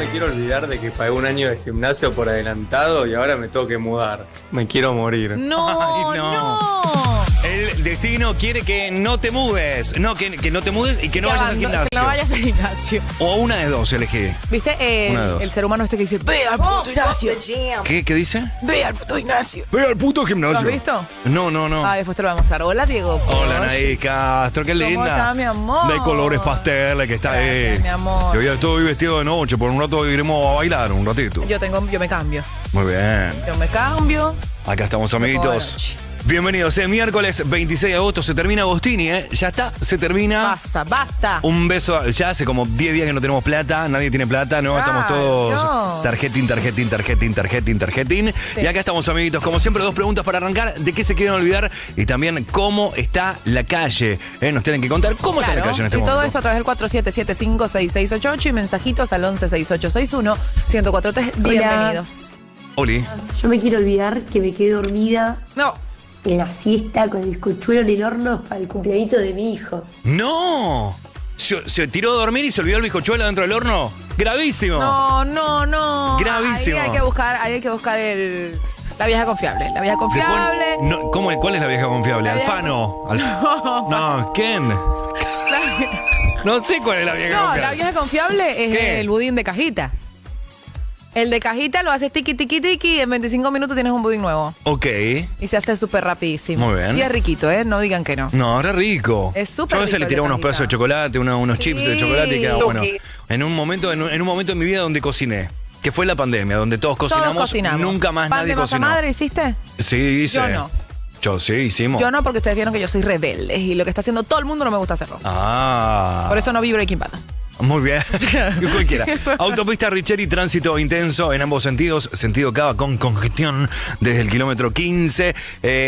me quiero olvidar de que pagué un año de gimnasio por adelantado y ahora me tengo que mudar. Me quiero morir. No, Ay, no. El destino quiere que no te mudes. No, que no te mudes y que no vayas al gimnasio. Que no vayas al gimnasio. O una de dos, elegí. ¿Viste Una de dos. el ser humano este que dice, ve al puto gimnasio? ¿Qué dice? Ve al puto gimnasio. Ve al puto gimnasio. ¿Lo has visto? No. Ah, después te lo voy a mostrar. Hola, Diego. Hola, Posh. Anaí Castro, qué ¿Cómo linda. está, mi amor? De colores pasteles que está ahí. Gracias, mi amor. Yo ya estoy vestido de noche, por un rato iremos a bailar, un ratito. Yo me cambio. Muy bien. Yo me cambio. Acá estamos, amiguitos. Bienvenidos, miércoles 26 de agosto, se termina Agostini, ya está, se termina. Basta. Un beso, ya hace como 10 días que no tenemos plata, nadie tiene plata, ¿no? Estamos todos no. tarjetín. Sí. Y acá estamos, amiguitos, como siempre, dos preguntas para arrancar, de qué se quieren olvidar y también cómo está la calle. Nos tienen que contar cómo está la calle en este y momento. todo esto a través del 47756688 y mensajitos al 116861-1043. Bienvenidos. Oli. Yo me quiero olvidar que me quedé dormida No. en la siesta con el bizcochuelo en el horno para el cumpleañito de mi hijo. ¡No! ¿Se tiró a dormir y se olvidó el bizcochuelo dentro del horno? ¡Gravísimo! No. Gravísimo. Ahí hay que buscar la vieja confiable. La vieja confiable. Después, no, ¿cuál es la vieja confiable? La vieja- Alfano. No, ¿quién? No sé cuál es la vieja No, confiable. la vieja confiable es ¿Qué? el budín de cajita. El de cajita lo haces tiki y en 25 minutos tienes un budín nuevo. Ok. Y se hace súper rapidísimo. Muy bien. Y es riquito, ¿eh? No digan que no. No, era rico. Es súper Yo a veces rico le el tiraba de unos cajita. pedazos de chocolate, unos chips de chocolate y quedaba bueno. En un momento de mi vida donde cociné, que fue la pandemia, donde todos cocinamos, nunca más ¿Pan nadie de masa cocinó. madre hiciste? Sí, hice. Yo no. Yo sí, hicimos. Yo no, porque ustedes vieron que yo soy rebelde y lo que está haciendo todo el mundo no me gusta hacerlo. Ah. Por eso no vi Breaking Bad. Muy bien. Cualquiera. Autopista Richeri, tránsito intenso en ambos sentidos. Sentido Cava con congestión desde el kilómetro 15.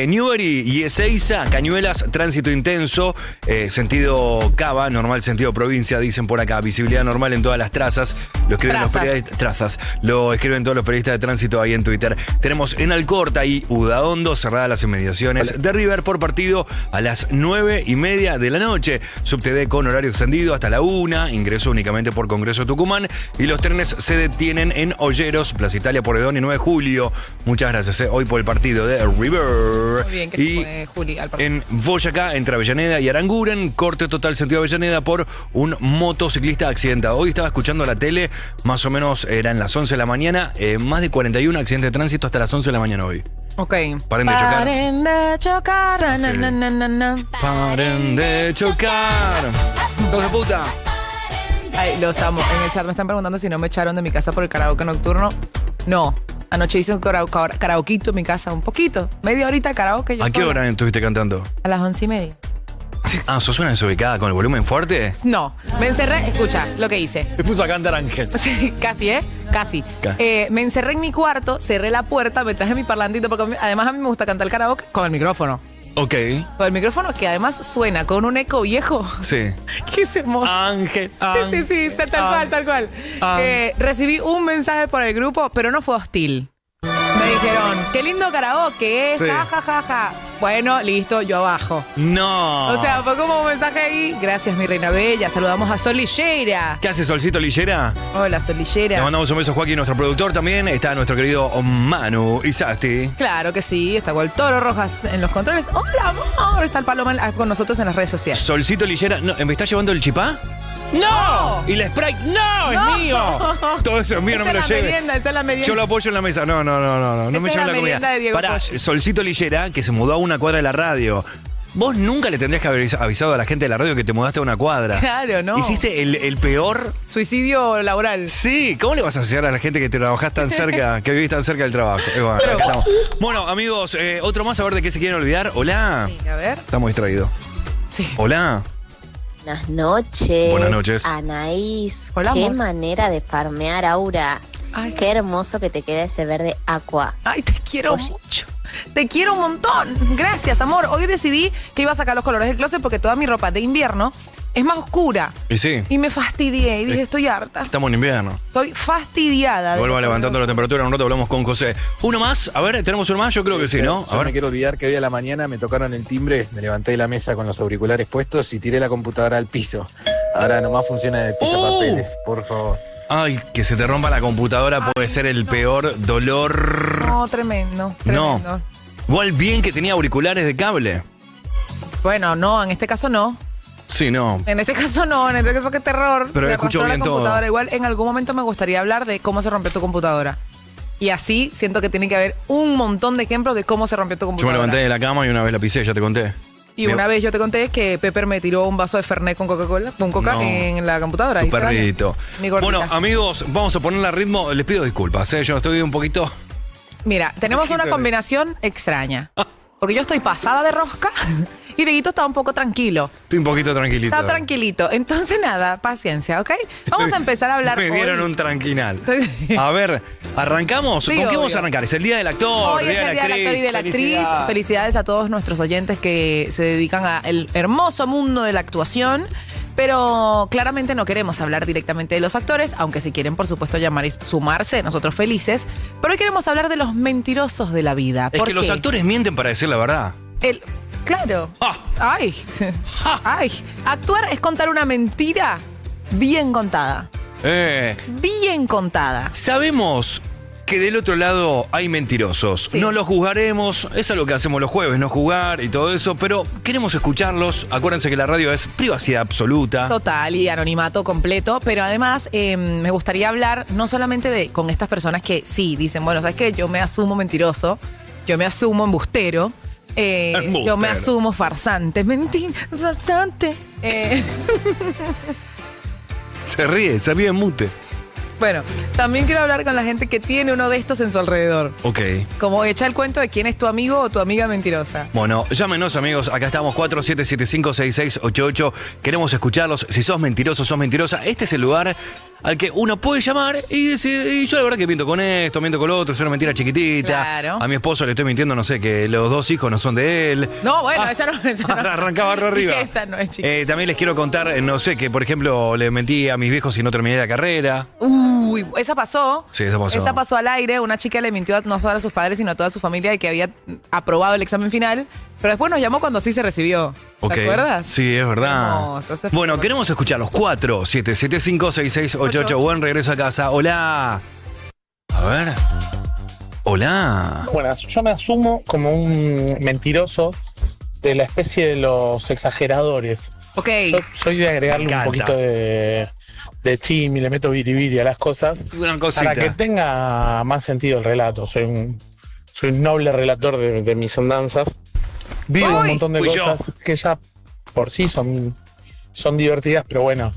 Newbery y Ezeiza, Cañuelas, tránsito intenso. Sentido Cava, normal sentido provincia, dicen por acá. Visibilidad normal en todas las trazas. Lo escriben los periodistas. Trazas. Lo escriben todos los periodistas de tránsito ahí en Twitter. Tenemos en Alcorta y Udaondo cerradas las inmediaciones de River por partido a las 9:30 de la noche. Subtd con horario extendido hasta la 1. Ingreso únicamente por Congreso Tucumán y los trenes se detienen en Olleros, Plaza Italia, Porredón y 9 de julio. Muchas gracias hoy por el partido de River. Muy bien, que se fue Juli al partido. En Boyacá, entre Avellaneda y Aranguren, corte total sentido Avellaneda por un motociclista accidentado. Hoy estaba escuchando la tele, más o menos eran las 11 de la mañana, más de 41 accidentes de tránsito hasta las 11 de la mañana hoy. Ok. Paren de chocar. Paren de chocar. Sí. Na. Paren de chocar. ¡Hijos de puta! Ay, los amo. En el chat me están preguntando si no me echaron de mi casa por el karaoke nocturno. No. Anoche hice un karaokeito en mi casa, un poquito. Media horita de karaoke. Yo ¿A qué sola. hora estuviste cantando? A las 11:30. Ah, ¿sos una desubicada con el volumen fuerte? No. Me encerré. Escucha lo que hice. Me puso a cantar Ángel. Sí, casi, ¿eh? Casi. Me encerré en mi cuarto, cerré la puerta, me traje mi parlantito, porque además a mí me gusta cantar el karaoke con el micrófono. Ok. Con el micrófono que además suena con un eco viejo. Sí. Que es hermoso. Ángel. Sí, tal cual. Recibí un mensaje por el grupo, pero no fue hostil. Me dijeron, qué lindo karaoke, Sí. ja. Bueno, listo, yo abajo. No. O sea, fue como un mensaje ahí. Gracias, mi reina bella. Saludamos a Sol Lillera. ¿Qué hace Solcito Lillera? Hola, Sol Le Lillera. mandamos un beso a Joaquín, nuestro productor también. Está nuestro querido Manu Isasti. Claro que sí, está con el Toro Rojas en los controles. Hola, amor. Está el Paloma con nosotros en las redes sociales. Solcito Lillera. No, ¿me está llevando el chipá? ¡No! ¿Y la Sprite? ¡No! ¡Es mío! Todo eso es mío, no me lo lleve. Esa es la merienda. Yo lo apoyo en la mesa. No me Esa lleven es la la comida. merienda de Diego Pará, Pollo. Solcito Lillera, que se mudó a una cuadra de la radio. Vos nunca le tendrías que haber avisado a la gente de la radio que te mudaste a una cuadra. Claro, ¿no? ¿Hiciste el peor? Suicidio laboral. Sí, ¿cómo le vas a hacer a la gente que te trabajás tan cerca, que vivís tan cerca del trabajo? Bueno, acá estamos. Bueno, amigos, otro más a ver de qué se quieren olvidar. Hola. Sí, a ver. Estamos distraídos. Sí. Hola. Buenas noches. Buenas noches. Anaís. Hola, Qué amor. manera de farmear, Aura. Ay. Qué hermoso que te queda ese verde aqua. Ay, te quiero Oye. mucho. Te quiero un montón. Gracias, amor. Hoy decidí que iba a sacar los colores del closet porque toda mi ropa de invierno es más oscura. Y sí, Y me fastidié y dije, estoy harta. estamos en invierno. Estoy fastidiada. Vuelva levantando la temperatura, en un rato hablamos con José. ¿Uno más? A ver, ¿tenemos uno más? Yo creo que sí, ¿no? Yo A me ver. quiero olvidar que hoy a la mañana me tocaron el timbre, me levanté de la mesa con los auriculares puestos y tiré la computadora al piso. Ahora nomás funciona de pisapapeles, por favor. Ay, que se te rompa la computadora puede ser el peor dolor. No, tremendo. No. Igual bien que tenía auriculares de cable. Bueno, no, en este caso no. Sí, no. En este caso no, en este caso qué terror. Pero Se escucho arrastró bien la todo. computadora. Igual en algún momento me gustaría hablar de cómo se rompió tu computadora. Y así siento que tiene que haber un montón de ejemplos de cómo se rompió tu Yo me computadora. levanté de la cama y una vez la pisé, ya te conté. Y una vez yo te conté que Pepper me tiró un vaso de Fernet con Coca-Cola, con Coca No. en la computadora. Tu Ahí se dañó. perrito. Mi gordita. Bueno, amigos, vamos a ponerle a ritmo. Les pido disculpas, yo estoy un poquito... Mira, tenemos una combinación extraña. Porque yo estoy pasada de rosca y Dieguito está un poco tranquilo. Estoy un poquito tranquilito. Está tranquilito. Entonces, nada, paciencia, ¿ok? Vamos a empezar a hablar Me dieron hoy. un tranquinal. A ver, ¿arrancamos? Sí, ¿Con qué vamos obvio. a arrancar? Es el Día del Actor, Hoy es el Día del Actor y de la Actriz. Felicidades. Felicidades a todos nuestros oyentes que se dedican al hermoso mundo de la actuación. Pero claramente no queremos hablar directamente de los actores, aunque si quieren, por supuesto, llamar y sumarse, nosotros felices. Pero hoy queremos hablar de los mentirosos de la vida. Es ¿Por que los qué? actores mienten para decir la verdad. Claro. Ah. Ay. Ay. Actuar es contar una mentira bien contada. Bien contada. Sabemos que del otro lado hay mentirosos. Sí. No los juzgaremos, es algo que hacemos los jueves, no juzgar y todo eso, pero queremos escucharlos. Acuérdense que la radio es privacidad absoluta. Total y anonimato completo, pero además me gustaría hablar no solamente con estas personas que sí dicen, bueno, ¿sabes qué? Yo me asumo mentiroso, yo me asumo embustero, yo me asumo farsante, farsante. Se ríe en mute. Bueno, también quiero hablar con la gente que tiene uno de estos en su alrededor. Ok. Como echa el cuento de quién es tu amigo o tu amiga mentirosa. Bueno, llámenos amigos, acá estamos 47756688. Queremos escucharlos. Si sos mentiroso, sos mentirosa, este es el lugar al que uno puede llamar y decir, y yo la verdad que miento con esto, miento con lo otro, es una mentira chiquitita. Claro. A mi esposo le estoy mintiendo, no sé, que los 2 hijos no son de él. No, bueno, esa no. Arrancaba arriba. Esa no es chiquita. También les quiero contar, no sé, que por ejemplo le mentí a mis viejos y no terminé la carrera. Uy, esa pasó. Sí, esa pasó. Esa pasó al aire. Una chica le mintió no solo a sus padres, sino a toda su familia de que había aprobado el examen final. Pero después nos llamó cuando sí se recibió. Ok. ¿Te acuerdas? Sí, es verdad. Hermoso, ese fue Bueno, hermoso. queremos escucharlos. 47756688. Buen regreso a casa. Hola. A ver. Hola. Buenas, yo me asumo como un mentiroso de la especie de los exageradores. Ok. Yo soy de agregarle Me un encanta. poquito de chimi, le meto biribiri a las cosas Una cosita. para que tenga más sentido el relato. Soy un noble relator de mis andanzas. Vivo un Uy. montón de Fui yo. cosas que ya por sí son divertidas, pero bueno,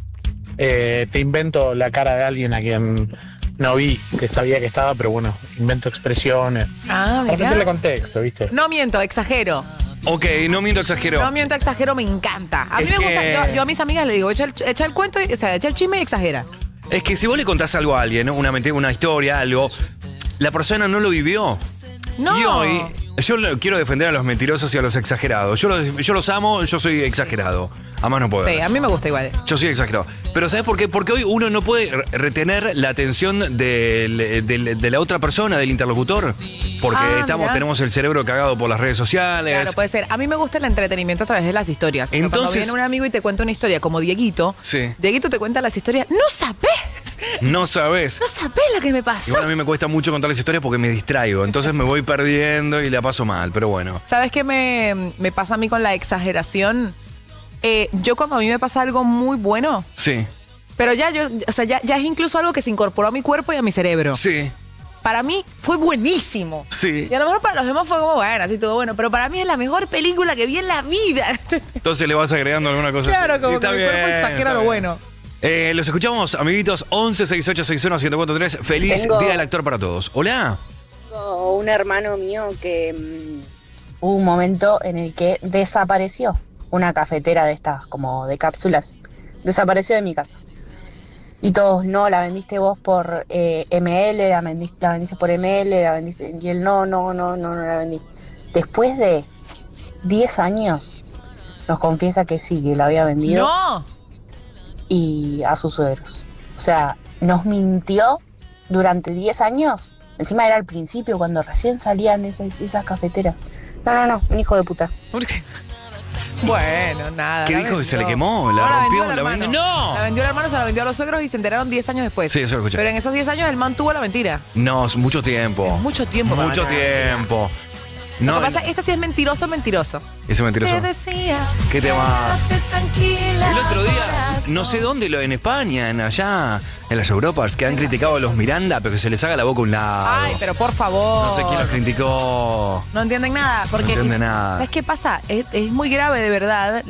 te invento la cara de alguien a quien no vi, que sabía que estaba, pero bueno, invento expresiones. Ah, Para mirá. meterle contexto, ¿viste? No miento, exagero. Ok, no miento, exagero. No miento, exagero, me encanta. A mí Es me que- gusta. Yo a mis amigas le digo, echa el cuento, o sea, echa el chisme y exagera. Es que si vos le contás algo a alguien, ¿no? una historia, algo, la persona no lo vivió. No. Y hoy, yo quiero defender a los mentirosos y a los exagerados. Yo los amo, yo soy exagerado. A más no puedo. Sí, a mí me gusta igual. Yo soy exagerado. Pero ¿sabes por qué? Porque hoy uno no puede retener la atención de la otra persona, del interlocutor. Porque Mirá. tenemos el cerebro cagado por las redes sociales. Claro, puede ser. A mí me gusta el entretenimiento a través de las historias. O sea, cuando Entonces- viene un amigo y te cuenta una historia como Dieguito, Sí. Dieguito te cuenta las historias. ¡No sabés! No sabes. ¡No sabés lo que me pasó! Igual a mí me cuesta mucho contar las historias porque me distraigo. Entonces me voy perdiendo y la paso mal. Pero bueno. ¿Sabes qué me pasa a mí con la exageración? Yo cuando a mí me pasa algo muy bueno, Sí. pero ya es incluso algo que se incorporó a mi cuerpo y a mi cerebro. Sí. Para mí fue buenísimo. Sí. Y a lo mejor para los demás fue como, bueno, así todo bueno, pero para mí es la mejor película que vi en la vida. Entonces le vas agregando alguna cosa. Claro, así. como Y está que mi cuerpo bien, exagera está lo bien. bueno. Los escuchamos, amiguitos, 116861-1043. Feliz Tengo- Día del Actor para todos. Hola. Tengo un hermano mío que hubo un momento en el que desapareció una cafetera de estas, como de cápsulas. Desapareció de mi casa. Y todos, no, la vendiste vos por ML, la vendiste por ML, la vendiste. Y él, no la vendí. Después de 10 años, nos confiesa que sí, que la había vendido. ¡No! Y a sus suegros. O sea, nos mintió durante 10 años. Encima era al principio, cuando recién salían esas cafeteras. No, un hijo de puta. Bueno, nada. ¿Qué la dijo? vendió. Que se le quemó, la No, rompió, vendió el la vendió. hermano. ¡No! La vendió el hermano, se la vendió a los suegros y se enteraron 10 años después. Sí, eso lo escuché. Pero en esos 10 años el man tuvo la mentira. No, es mucho tiempo. Es mucho tiempo para Mucho ganar. tiempo. Lo que pasa, esta sí es mentiroso. Ese mentiroso. Te decía. ¿Qué te vas? quédate tranquila, El otro día, corazón. no sé dónde, en España, allá, en las Europas, que han criticado a los Miranda, pero que se les haga la boca un lado. Ay, pero por favor. No sé quién los criticó. No entienden nada. Porque, No entiende nada. ¿sabes qué pasa? Es muy grave, de verdad,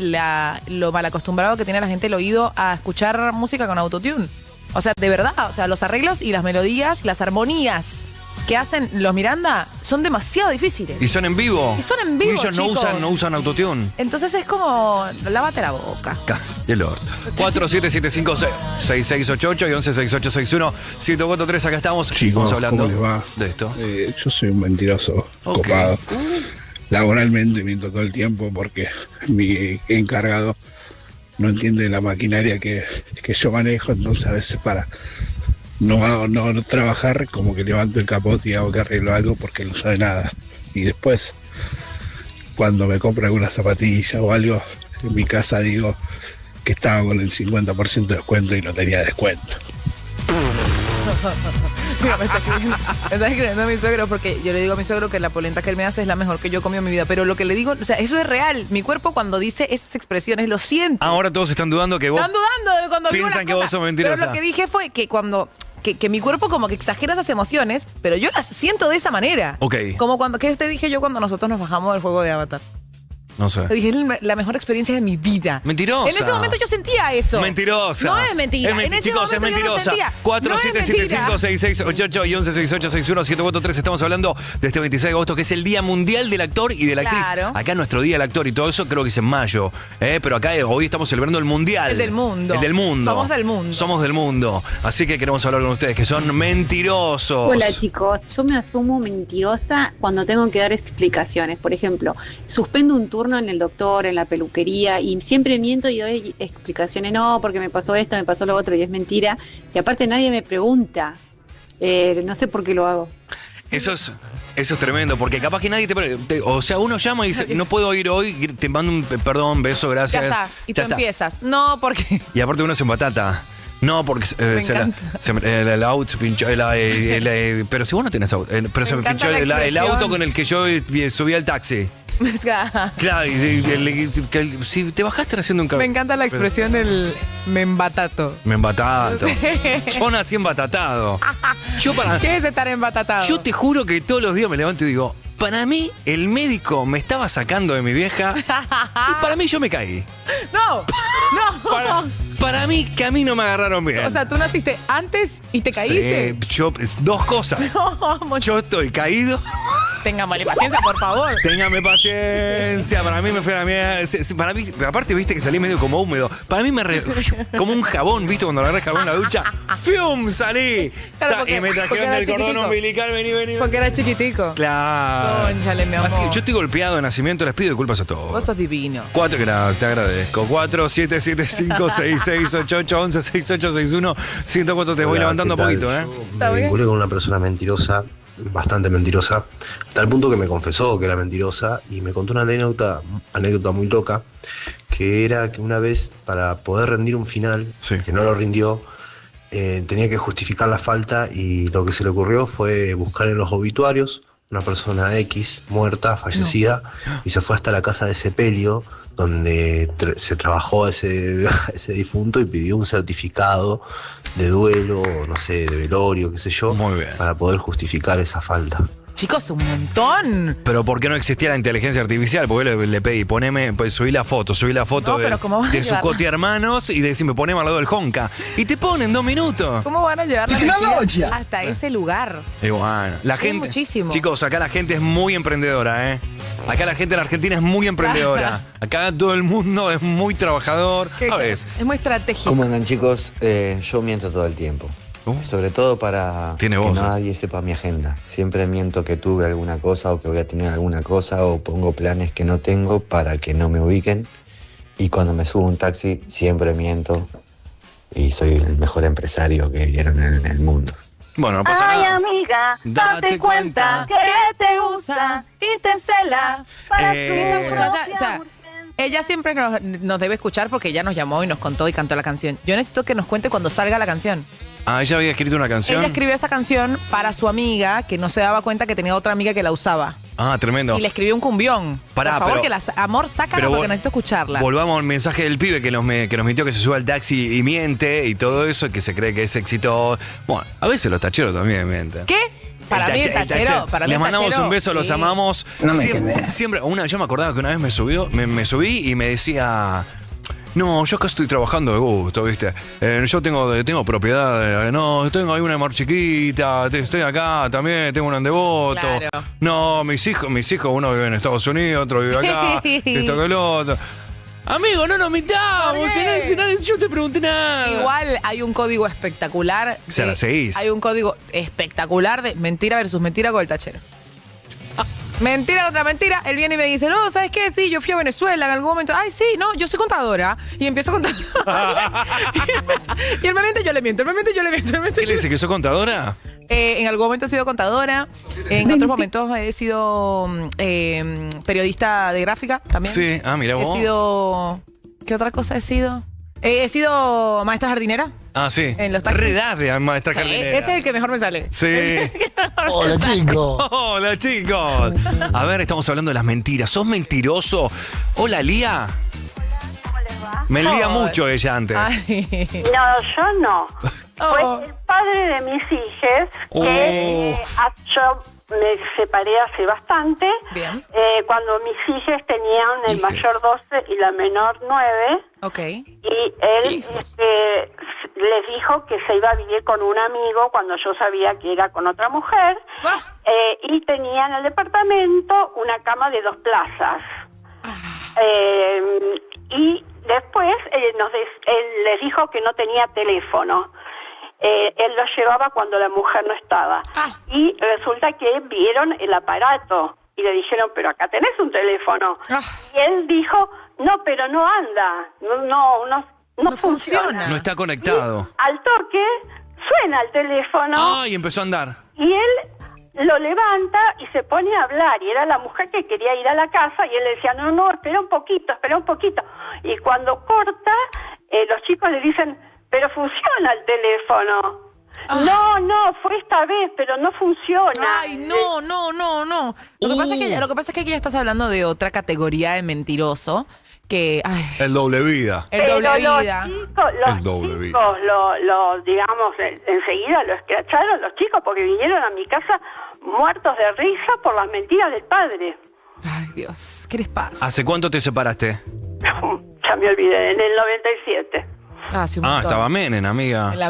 lo mal acostumbrado que tiene la gente el oído a escuchar música con autotune. O sea, de verdad, o sea, los arreglos y las melodías, las armonías que hacen los Miranda son demasiado difíciles. Y son en vivo. Y son en vivo, Ellos no chicos. usan autotune. Entonces es como, lávate la boca. Y el orto. 47756688 y 116861-1043. Acá estamos. Chicos, Estamos hablando ¿cómo les va? de esto. Yo soy un mentiroso Ok. copado. Laboralmente miento todo el tiempo porque mi encargado no entiende la maquinaria que yo manejo, entonces a veces para no trabajar como que levanto el capot y hago que arreglo algo porque no sabe nada. Y después, cuando me compro alguna zapatilla o algo, en mi casa digo que estaba con el 50% de descuento y no tenía descuento. Mira, me está escribiendo mi suegro porque yo le digo a mi suegro que la polenta que él me hace es la mejor que yo he comido en mi vida. Pero lo que le digo, o sea, eso es real. Mi cuerpo cuando dice esas expresiones lo siento. Ahora todos están dudando que vos. Están dudando de cuando digo piensan las que vos cosas. sos mentirosa. Pero lo que dije fue que cuando que mi cuerpo como que exagera esas emociones, pero yo las siento de esa manera. Ok. Como cuando, ¿qué te dije yo cuando nosotros nos bajamos del juego de Avatar? No sé. Te dije, es la mejor experiencia de mi vida. Mentirosa. En ese momento yo sentía eso. Mentirosa. No es mentira. En ese chicos, es momento yo lo mentirosa. sentía. 47756688 y 116861-1043. Estamos hablando de este 26 de agosto, que es el Día Mundial del Actor y de la Actriz. Claro. Acá nuestro Día del Actor y todo eso creo que es en mayo. Pero acá hoy estamos celebrando el Mundial. El del mundo. El del mundo. Somos del mundo. Somos del mundo. Así que queremos hablar con ustedes, que son mentirosos. Hola chicos, yo me asumo mentirosa cuando tengo que dar explicaciones. Por ejemplo, suspendo un turno en el doctor, en la peluquería y siempre miento y doy explicaciones. No, porque me pasó esto, me pasó lo otro y es mentira. Y aparte nadie me pregunta. No sé por qué lo hago. Eso es tremendo, porque capaz que nadie o sea, uno llama y dice, no puedo ir hoy, te mando un perdón, beso, gracias. Ya está. Y tú Ya está. empiezas. No, porque... Y aparte uno se embatata. No, porque el auto se pinchó. Pero si vos no tenés auto. Pero se me encanta pinchó la el auto expresión. con el que yo subí al taxi. Claro, si te bajaste haciendo un Me encanta la expresión del me embatato. Me embatato. Yo nací embatatado. ¿Qué es estar embatatado? Yo te juro que todos los días me levanto y digo, para mí el médico me estaba sacando de mi vieja y para mí yo me caí. No. Para mí que a mí no me agarraron bien. O sea, tú naciste antes y te caíste. Sí, dos cosas. No, Yo estoy caído. Téngame paciencia, por favor. Téngame paciencia. Para mí me fue la mierda. Para mí, aparte, viste que salí medio como húmedo. Para mí como un jabón, ¿viste? Cuando agarré jabón en la ducha. ¡Fium! Salí. Claro, Y me trajeron era del cordón chiquitico. umbilical. Vení. Porque era chiquitico. Claro. Cónchale, mi amor. Así que yo estoy golpeado de nacimiento. Les pido disculpas a todos. Vos sos divino. Te agradezco. 47756688116861-1043. Te voy levantando poquito, ¿eh? ¿Está Me bien? vinculé con una persona mentirosa, bastante mentirosa, hasta el punto que me confesó que era mentirosa y me contó una anécdota muy loca, que era que una vez, para poder rendir un final, que no lo rindió, tenía que justificar la falta y lo que se le ocurrió fue buscar en los obituarios una persona X muerta, fallecida, y se fue hasta la casa de sepelio donde se trabajó ese difunto y pidió un certificado de duelo, no sé, de velorio, qué sé yo, para poder justificar esa falta. Chicos, un montón. Pero ¿por qué no existía la inteligencia artificial? Porque le pedí, subí la foto No, pero ¿cómo vas a de llevar? Zuccotti Hermanos y decime, poneme al lado del Honka. Y te ponen 2 minutos. ¿Cómo van a llevar la mentira hasta ese lugar? Y bueno, la gente. muchísimo. Chicos, acá la gente es muy emprendedora, ¿eh? Acá la gente en Argentina es muy emprendedora. Acá todo el mundo es muy trabajador. A ver. Es muy estratégico. ¿Cómo andan, chicos? Yo miento todo el tiempo. Sobre todo para que nadie sepa mi agenda. Siempre miento que tuve alguna cosa o que voy a tener alguna cosa o pongo planes que no tengo para que no me ubiquen. Y cuando me subo a un taxi siempre miento y soy el mejor empresario que vieron en el mundo. Bueno, no pasa Ay, nada. amiga, date cuenta que te usa y te cela. Esta muchacha, o sea, Ella siempre nos debe escuchar porque ella nos llamó y nos contó y cantó la canción. Yo necesito que nos cuente cuando salga la canción. Ah, ella había escrito una canción. Ella escribió esa canción para su amiga que no se daba cuenta que tenía otra amiga que la usaba. Ah, tremendo. Y le escribió un cumbión. Pará, por favor, pero- amor, sácala porque necesito escucharla. Volvamos al mensaje del pibe que nos mintió que se sube al taxi y miente y todo eso, que se cree que es éxito. Bueno, a veces los tacheros también mienten. ¿Qué? Para mí el tachero. Para mí Les el mandamos tachero, un beso, los sí. amamos. No me siempre, quedé. siempre, yo me acordaba que una vez me subí y me decía. No, yo acá estoy trabajando de gusto, ¿viste? Yo tengo propiedad, no, tengo ahí una mar chiquita, estoy acá también, tengo un Devoto. Claro. No, mis hijos, uno vive en Estados Unidos, otro vive acá, esto que el otro. Amigo, no nos mintamos, si nadie, yo te pregunté nada. Igual hay un código espectacular. Se la seguís. Hay un código espectacular de mentira versus mentira con el tachero. Mentira contra mentira. Él viene y me dice, no, ¿sabes qué? Sí, yo fui a Venezuela en algún momento. Ay, sí, no, yo soy contadora. Y empiezo a contar. y él me miente, yo le miento. Él me miente, yo le miento. ¿Qué le dice que sos contadora? En algún momento he sido contadora. En otros momentos he sido periodista de gráfica también. Sí, mira vos. He sido... ¿Qué otra cosa he sido? He sido maestra jardinera. Ah, sí. En los taxis. Redad de maestra Sí, jardinera. ese es el que mejor me sale. Sí. Hola, chicos. Hola, chicos. A ver, estamos hablando de las mentiras. ¿Sos mentiroso? Hola, Lía. Me lía mucho ella antes. Ay. No, yo no. Oh. Fue el padre de mis hijas que yo me separé hace bastante. Bien. Cuando mis hijas tenían el mayor 12 y la menor 9. Ok. Y él les dijo que se iba a vivir con un amigo cuando yo sabía que era con otra mujer. Y tenía en el departamento una cama de 2 plazas. Y después él les dijo que no tenía teléfono. Él lo llevaba cuando la mujer no estaba. Y resulta que vieron el aparato y le dijeron, pero acá tenés un teléfono. Y él dijo, no, pero no anda, no funciona. No está conectado. Y al toque suena el teléfono Y empezó a andar. y él lo levanta y se pone a hablar. Y era la mujer que quería ir a la casa y él le decía, no, espera un poquito. Y cuando corta, los chicos le dicen, pero funciona el teléfono. No, fue esta vez, pero no funciona. Ay, no. Lo que pasa es que aquí ya estás hablando de otra categoría de mentiroso que... Ay, El doble vida. el doble Pero vida. El doble vida. Los digamos, enseguida lo escracharon los chicos porque vinieron a mi casa muertos de risa por las mentiras del padre. Ay, Dios, ¿qué les pasa? ¿Hace cuánto te separaste? Ya me olvidé, en el 97. Hace un montón. Estaba Menem, amiga. En la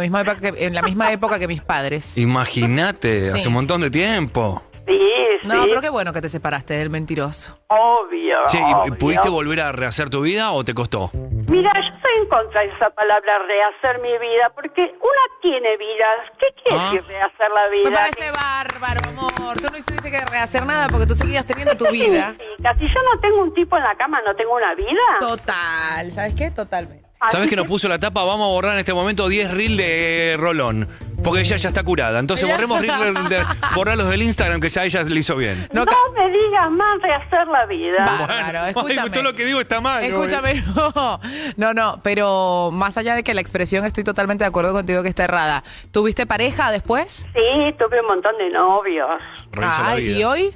misma época que mis padres. Imagínate, Sí. hace un montón de tiempo. Sí. No, pero qué bueno que te separaste del mentiroso. Obvio. Che, ¿y obvio. pudiste volver a rehacer tu vida o te costó? Mira, yo estoy en contra de esa palabra rehacer mi vida, porque una tiene vidas. ¿Qué quiere decir rehacer la vida? Me parece bárbaro, amor. Tú no hiciste que rehacer nada porque tú seguías teniendo tu vida. Si yo no tengo un tipo en la cama, ¿no tengo una vida? Total, ¿sabes qué? Totalmente. ¿Sabes que nos puso la tapa? Vamos a borrar en este momento 10 reels de Rolón. Porque ella ya está curada. Entonces borremos borrarlos del Instagram que ya ella le hizo bien. No me digas más rehacer la vida. Bárbaro, escúchame. Todo lo que digo está mal. Escúchame, no, pero más allá de que la expresión estoy totalmente de acuerdo contigo que está errada. ¿Tuviste pareja después? Sí, tuve un montón de novios. ¿y hoy?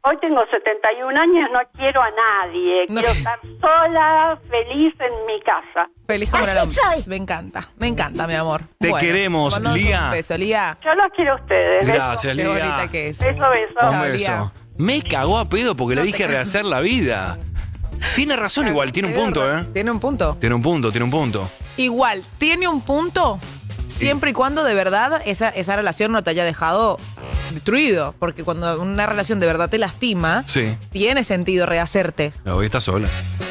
Hoy tengo 71 años, no quiero a nadie. Quiero estar sola, feliz en mi casa. Feliz como el hombre. Me encanta, mi amor. Te queremos, mandamos Lía. Un beso, Lía. Yo los quiero a ustedes. Gracias, Qué Lía. bonita que es. Beso. Un beso. Me cagó a pedo porque le dije rehacer la vida. Tiene razón igual, tiene un punto, ¿eh? Tiene un punto. Tiene un punto. Igual, tiene un punto siempre y cuando de verdad esa relación no te haya dejado destruido. Porque cuando una relación de verdad te lastima, Sí. tiene sentido rehacerte. Hoy está sola.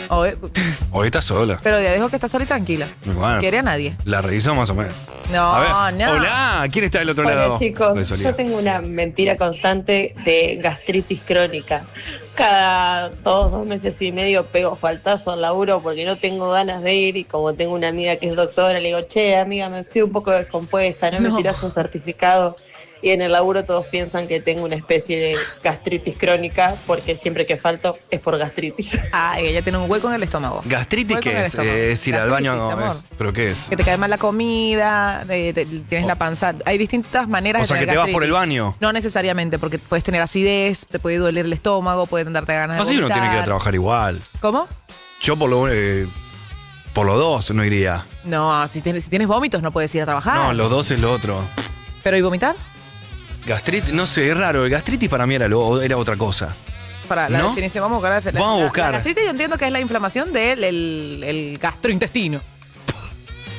Hoy está sola. Pero ya dejo que está sola y tranquila. Bueno, Quiere a nadie. la revisó más o menos. No, A ver, no. Hola, ¿quién está del otro Hola lado? chicos, Beso, Lía. yo tengo una mentira constante de gastritis crónica. Cada 2 meses y medio pego faltazo al laburo porque no tengo ganas de ir y como tengo una amiga que es doctora, le digo, che amiga, me estoy un poco descompuesta, ¿no me tirás un certificado? y en el laburo todos piensan que tengo una especie de gastritis crónica porque siempre que falto es por gastritis. Ah, ella tiene un hueco en el estómago. ¿Gastritis Hueco en qué el es? estómago. ¿Es ir al baño? Gastritis, No, amor. ¿pero qué es? Que te cae mal la comida, tienes la panza. Hay distintas maneras O de sea, tener que te vas por el gastritis. baño. No necesariamente, porque puedes tener acidez, te puede doler el estómago, puede darte ganas de Así uno vomitar. tiene que ir a trabajar igual. ¿Cómo? Yo por los dos no iría. No, si tienes vómitos no puedes ir a trabajar. No, los dos es lo otro. ¿Pero y vomitar? Gastritis, no sé, es raro. El gastritis para mí era otra cosa. Para la ¿No? definición, vamos a buscar Vamos a buscar. La gastritis yo entiendo que es la inflamación del el gastrointestino.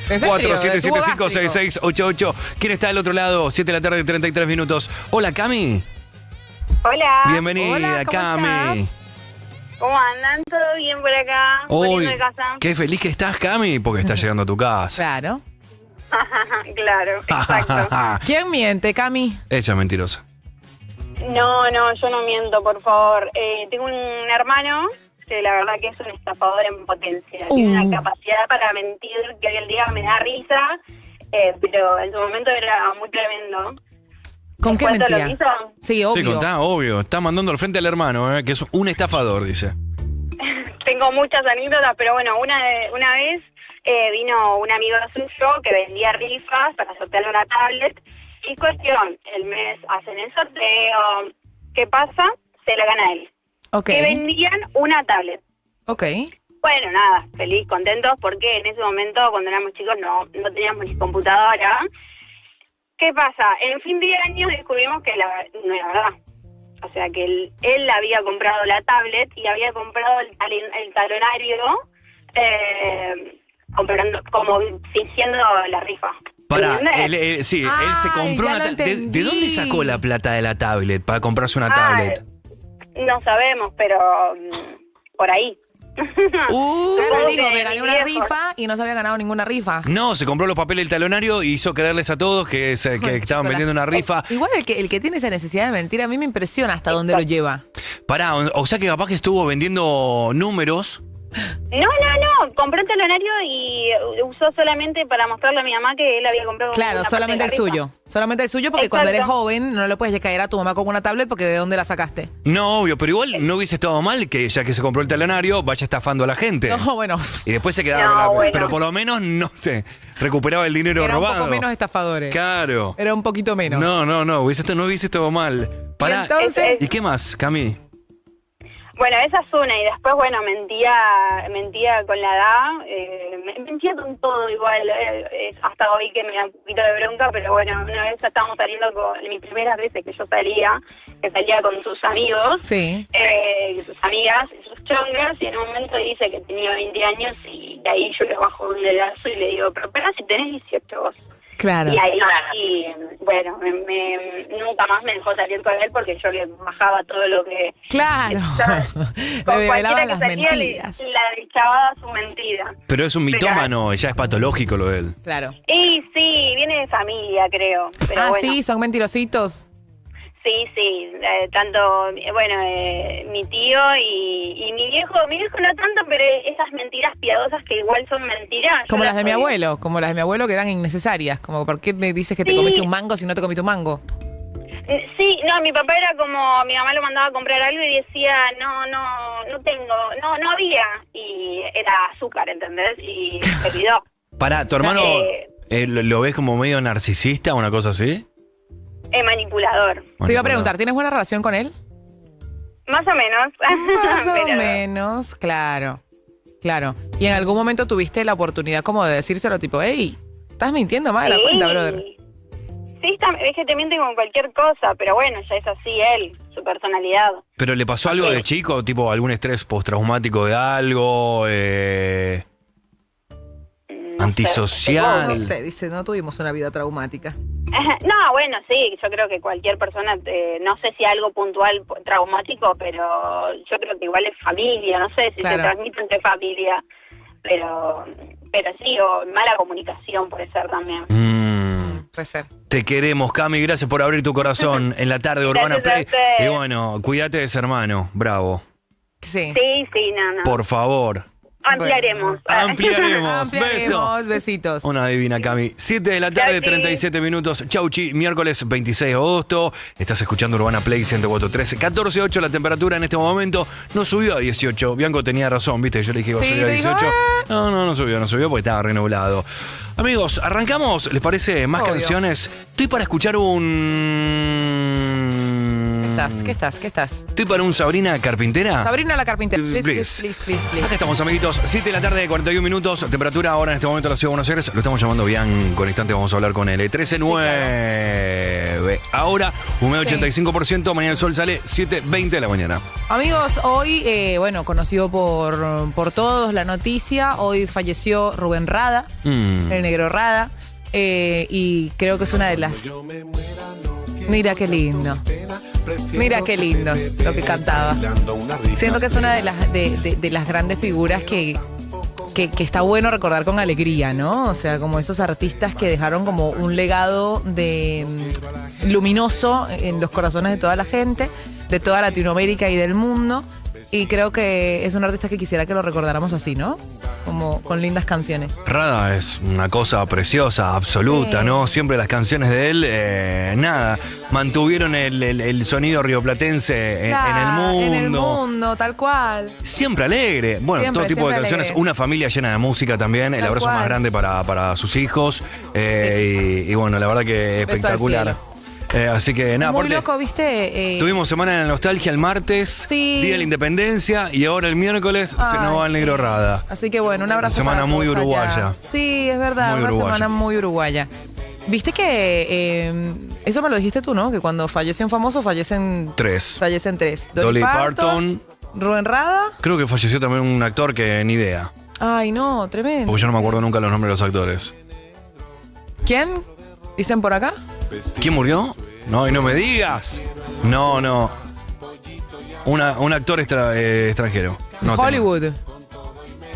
¿En serio? 47756688. ¿Quién está del otro lado? 7 de la tarde, 33 minutos. Hola, Cami. Hola. Bienvenida, Hola, ¿cómo Cami. estás? ¿Cómo andan? ¿Todo bien por acá? Volviendo Uy, de casa. qué feliz que estás, Cami, porque estás llegando a tu casa. Claro. Claro, exacto. ¿Quién miente, Cami? Ella es mentirosa. No, yo no miento, por favor. Tengo un hermano que la verdad que es un estafador en potencia. Tiene una capacidad para mentir que hoy en día me da risa, pero en su momento era muy tremendo. ¿Con qué ¿Cuento lo mentira? que hizo? Sí, obvio. Sí, contá, obvio. Está mandando al frente al hermano, que es un estafador, dice. Tengo muchas anécdotas, pero bueno, una vez vino un amigo suyo que vendía rifas para sortearle una tablet. Y cuestión, el mes hacen el sorteo. ¿Qué pasa? Se la gana él. Ok. Que vendían una tablet. Ok. Bueno, nada, feliz, contentos, porque en ese momento, cuando éramos chicos, no teníamos ni computadora. ¿Qué pasa? En fin de año descubrimos que no era verdad. O sea, que él había comprado la tablet y había comprado el talonario, comprando, como fingiendo la rifa. Pará, ¿Entendés? él se compró ya una lo tablet. ¿De dónde sacó la plata de la tablet para comprarse una tablet? No sabemos, pero por ahí. Claro, digo, me gané una Viejo. rifa y no se había ganado ninguna rifa. No, se compró los papeles del talonario y hizo creerles a todos que estaban vendiendo una rifa. Igual el que tiene esa necesidad de mentir, a mí me impresiona hasta dónde lo lleva. Pará, o sea que capaz que estuvo vendiendo números. No, compró el talonario y usó solamente para mostrarle a mi mamá que él había comprado Claro, una solamente el parte de la suyo. Solamente el suyo porque cuando eres Exacto. joven no le puedes caer a tu mamá con una tablet porque ¿de dónde la sacaste? No, obvio, pero igual no hubiese estado mal que ya que se compró el talonario vaya estafando a la gente. No, bueno. Y después se quedaba con la... bueno. Pero por lo menos, no sé, recuperaba el dinero Era un robado. poco menos estafadores. Claro. Era un poquito menos. No, no hubiese estado mal. Pará, entonces? ¿y qué más, Cami? Bueno, esa es una, y después, bueno, mentía con la edad, mentía con todo igual, hasta hoy que me da un poquito de bronca, pero bueno, una vez estábamos saliendo con mis primeras veces que yo salía con sus amigos, Sí. sus amigas, sus chongas, y en un momento dice que tenía 20 años, y ahí yo le bajo un dedazo y le digo, pero si tenés 18 vos. Claro. Y ahí, bueno, nunca más me dejó salir con él porque yo le bajaba todo lo que... Claro. Le Con develaban cualquiera las que salía mentiras. la echaba su mentira. Pero es un mitómano, ya es patológico lo de él. Claro. Y sí, viene de familia, creo. Pero bueno, sí, son mentirositos. sí, tanto, bueno, mi tío y mi viejo no tanto, pero esas mentiras piadosas que igual son mentiras. Como yo las de mi soy- abuelo que eran innecesas. Como, ¿por qué me dices que te Sí. comiste un mango si no te comiste un mango? Sí, no, mi papá era como, mi mamá lo mandaba a comprar algo y decía, no tengo, no había, y era azúcar, ¿entendés? Y se olvidó. Pará, ¿tu hermano lo ves como medio narcisista o una cosa así? Es manipulador. Te iba a preguntar, ¿tienes buena relación con él? Más o menos. Más o Pero- menos, claro. Claro. Y en algún momento tuviste la oportunidad como de decírselo tipo, hey, estás mintiendo más de la Sí. cuenta, brother. Sí, es que te miente con cualquier cosa, pero bueno, ya es así él, su personalidad. ¿Pero le pasó algo de chico? ¿Tipo algún estrés postraumático de algo? ¿Antisocial? No sé, dice, no tuvimos una vida traumática. No, bueno, sí, yo creo que cualquier persona, no sé si algo puntual traumático, pero yo creo que igual es familia, no sé si Claro. se transmite entre familia, pero sí, o mala comunicación puede ser también. Puede ser. Te queremos, Cami, gracias por abrir tu corazón en la tarde de Urbana Gracias a Play. ustedes. Y bueno, cuídate de ese hermano, bravo. Sí. Sí, no. Por favor. Ampliaremos. Ampliaremos. Beso. Besitos. Una divina, Cami. 7 de la tarde, 37 minutos. Chauchi, miércoles 26 de agosto. Estás escuchando Urbana Play 104.3. 14.8 la temperatura en este momento. No subió a 18. Bianco tenía razón, ¿viste? Yo le dije que iba a subir a 18. No subió porque estaba renublado. Amigos, arrancamos. ¿Les parece más canciones? Estoy para escuchar ¿Qué estás? Estoy para un Sabrina Carpintera. Sabrina la Carpintera. Please. Acá estamos, amiguitos. 7 de la tarde, 41 minutos. Temperatura ahora en este momento en la ciudad de Buenos Aires. Lo estamos llamando Bianco. En instante vamos a hablar con él. 13.9. Ahora, humedad 85%. Mañana el sol sale 7:20 de la mañana. Amigos, hoy, conocido por todos la noticia, hoy falleció Rubén Rada, el negro Rada, y creo que es una de las... Mira qué lindo lo que cantaba. Siento que es una de las grandes figuras que está bueno recordar con alegría, ¿no? O sea, como esos artistas que dejaron como un legado luminoso en los corazones de toda la gente, de toda Latinoamérica y del mundo. Y creo que es un artista que quisiera que lo recordáramos así, ¿no? Como con lindas canciones. Rada es una cosa preciosa, absoluta, ¿no? Siempre las canciones de él, mantuvieron el sonido rioplatense en el mundo. En el mundo, tal cual. Siempre alegre. Bueno, todo tipo de canciones. Alegre. Una familia llena de música también. El abrazo más grande para sus hijos. Y bueno, la verdad que espectacular. Así que nada, muy aparte, loco, ¿viste? Tuvimos Semana de la Nostalgia el martes, Día de la Independencia, y ahora el miércoles se nos va el negro Rada. Así que bueno, un abrazo. Una semana muy uruguaya. Allá. Sí, es verdad, una semana muy uruguaya. Viste que eso me lo dijiste tú, ¿no? Que cuando fallece un famoso fallecen tres. Dolly Parton. Rubén Rada. Creo que falleció también un actor que ni idea. Ay, no, tremendo. Porque yo no me acuerdo nunca los nombres de los actores. ¿Quién? ¿Dicen por acá? ¿Quién murió? No, y no me digas. No. Un actor extranjero. No, Hollywood.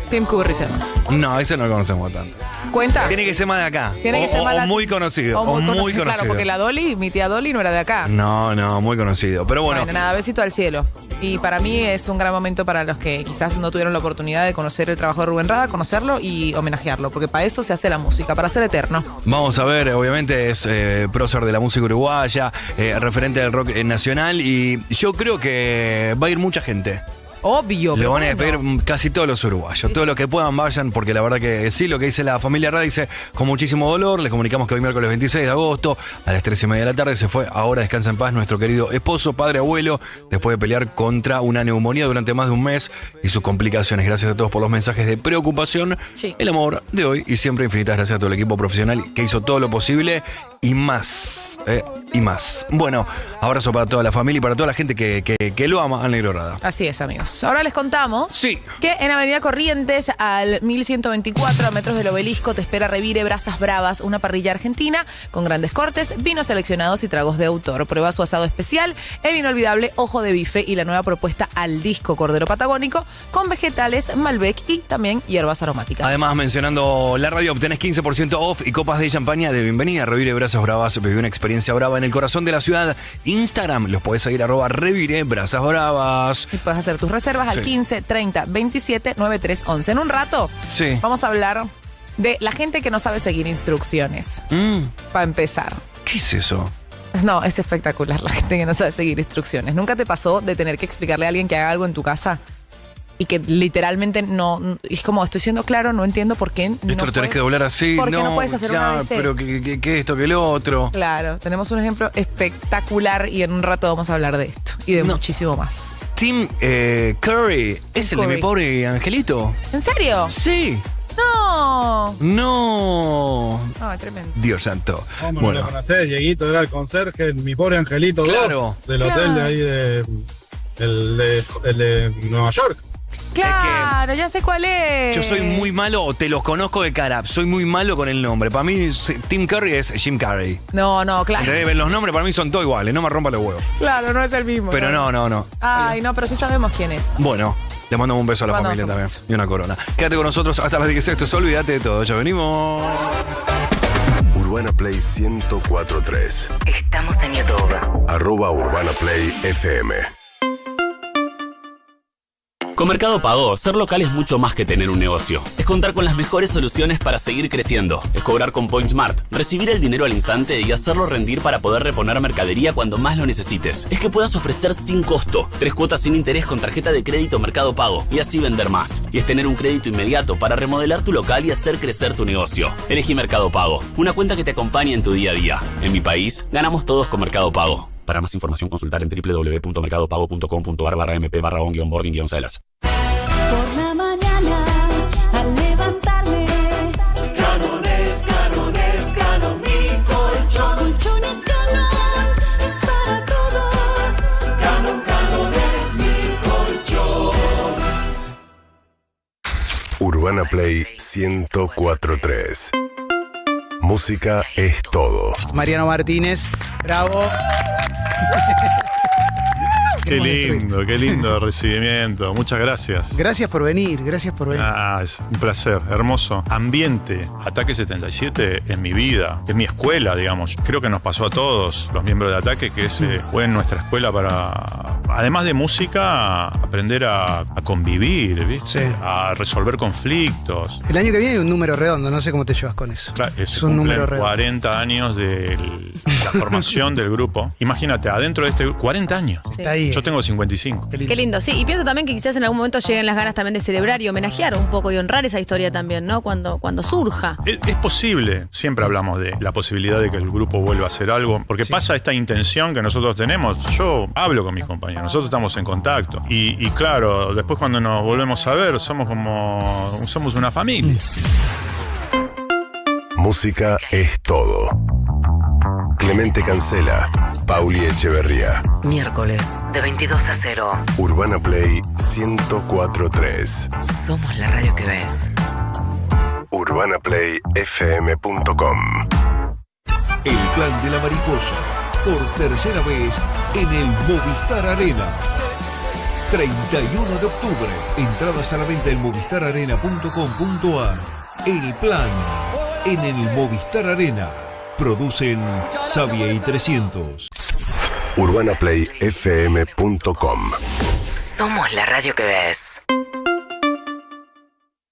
Tim Curry se llama. No, ese no lo conocemos tanto. ¿Cuenta? Tiene que ser más de acá. Tiene que ser más muy conocido. O muy conocido. Claro, porque la Dolly, mi tía Dolly, no era de acá. No, muy conocido. Pero bueno. Nada, besito al cielo. Y para mí es un gran momento para los que quizás no tuvieron la oportunidad de conocer el trabajo de Rubén Rada, conocerlo y homenajearlo, porque para eso se hace la música, para ser eterno. Vamos a ver, obviamente es prócer de la música uruguaya, referente del rock nacional, y yo creo que va a ir mucha gente. Obvio. Lo van a despedir casi todos los uruguayos. Todos los que puedan vayan, porque la verdad que sí, lo que dice la familia Rada dice, con muchísimo dolor, les comunicamos que hoy miércoles 26 de agosto, a las 3:30 de la tarde, se fue, ahora descansa en paz, nuestro querido esposo, padre, abuelo, después de pelear contra una neumonía durante más de un mes y sus complicaciones. Gracias a todos por los mensajes de preocupación, el amor de hoy, y siempre infinitas gracias a todo el equipo profesional que hizo todo lo posible y más. Bueno, abrazo para toda la familia y para toda la gente que lo ama al negro Rada. Así es, amigos. Ahora les contamos que en Avenida Corrientes, al 1124, a metros del Obelisco, te espera Revire Brasas Bravas, una parrilla argentina con grandes cortes, vinos seleccionados y tragos de autor. Prueba su asado especial, el inolvidable ojo de bife y la nueva propuesta al disco cordero patagónico con vegetales, Malbec y también hierbas aromáticas. Además, mencionando la radio, obtenés 15% off y copas de champaña de bienvenida. Revire Brasas Bravas, viví una experiencia brava en el corazón de la ciudad. Instagram, los podés seguir @Revire Brasas Bravas. Y puedes hacer tus reservas al 15 30 27 93 11. En un rato vamos a hablar de la gente que no sabe seguir instrucciones. Para empezar. ¿Qué es eso? No, es espectacular la gente que no sabe seguir instrucciones. ¿Nunca te pasó de tener que explicarle a alguien que haga algo en tu casa y que literalmente no, es como, estoy siendo claro, no entiendo por qué esto lo tenés que doblar así? ¿Por qué no puedes hacer una vez? Pero que esto, que lo otro. Claro, tenemos un ejemplo espectacular y en un rato vamos a hablar de esto y de muchísimo más. Tim Curry, ¿es el de mi pobre angelito? ¿En serio? Sí. No. No, tremendo. Dios santo. ¿Cómo lo conocés, Dieguito? Era el conserje en Mi Pobre Angelito 2 del hotel de ahí el de Nueva York. Claro, ya sé cuál es. Yo soy muy malo, te los conozco de cara, soy muy malo con el nombre. Para mí, Tim Curry es Jim Carrey. No, claro. Los nombres para mí son todos iguales, no me rompa los huevos. Claro, no es el mismo. Pero no. Ay, no, pero sí sabemos quién es. Bueno, le mandamos un beso a la familia también. Y una corona. Quédate con nosotros hasta las 16. Olvídate de todo, ya venimos. Urbana Play 104.3. Estamos en YouTube. @Urbana Play FM. Con Mercado Pago, ser local es mucho más que tener un negocio. Es contar con las mejores soluciones para seguir creciendo. Es cobrar con PointSmart, recibir el dinero al instante y hacerlo rendir para poder reponer mercadería cuando más lo necesites. Es que puedas ofrecer sin costo 3 cuotas sin interés con tarjeta de crédito Mercado Pago y así vender más. Y es tener un crédito inmediato para remodelar tu local y hacer crecer tu negocio. Elegí Mercado Pago, una cuenta que te acompañe en tu día a día. En mi país, ganamos todos con Mercado Pago. Para más información, consultar en www.mercadopago.com.ar/mp/onboarding-sellers. Por la mañana, al levantarme, Canon mi colchón. Colchones Canon, es para todos. Canon es mi colchón. Urbana Play 104.3. Música es todo. Mariano Martínez, bravo. Qué lindo recibimiento. Muchas gracias. Gracias por venir. Es un placer, hermoso. Ambiente. Ataque 77 es mi vida, es mi escuela, digamos. Creo que nos pasó a todos los miembros de Ataque, que fue en nuestra escuela para, además de música, aprender a convivir, ¿viste? Sí. A resolver conflictos. El año que viene hay un número redondo, no sé cómo te llevas con eso. Claro, es un número redondo. 40 años de la formación del grupo. Imagínate, adentro de 40 años. Sí. Está ahí. Yo tengo 55. Qué lindo, sí. Y pienso también que quizás en algún momento lleguen las ganas también de celebrar y homenajear un poco y honrar esa historia también, ¿no? Cuando surja. Es posible. Siempre hablamos de la posibilidad de que el grupo vuelva a hacer algo. Porque pasa esta intención que nosotros tenemos. Yo hablo con mis compañeros. Nosotros estamos en contacto. Y claro, después cuando nos volvemos a ver, somos una familia. Música es todo. Clemente Cancela, Pauli Echeverría. Miércoles de 22 a 0. Urbana Play 104.3. Somos la radio que ves. UrbanaPlayFM.com. El plan de la mariposa, por tercera vez en el Movistar Arena. 31 de octubre. Entradas a la venta en movistararena.com.ar. El plan en el Movistar Arena. Producen Xavier y 300. UrbanaPlayFM.com. Somos la radio que ves.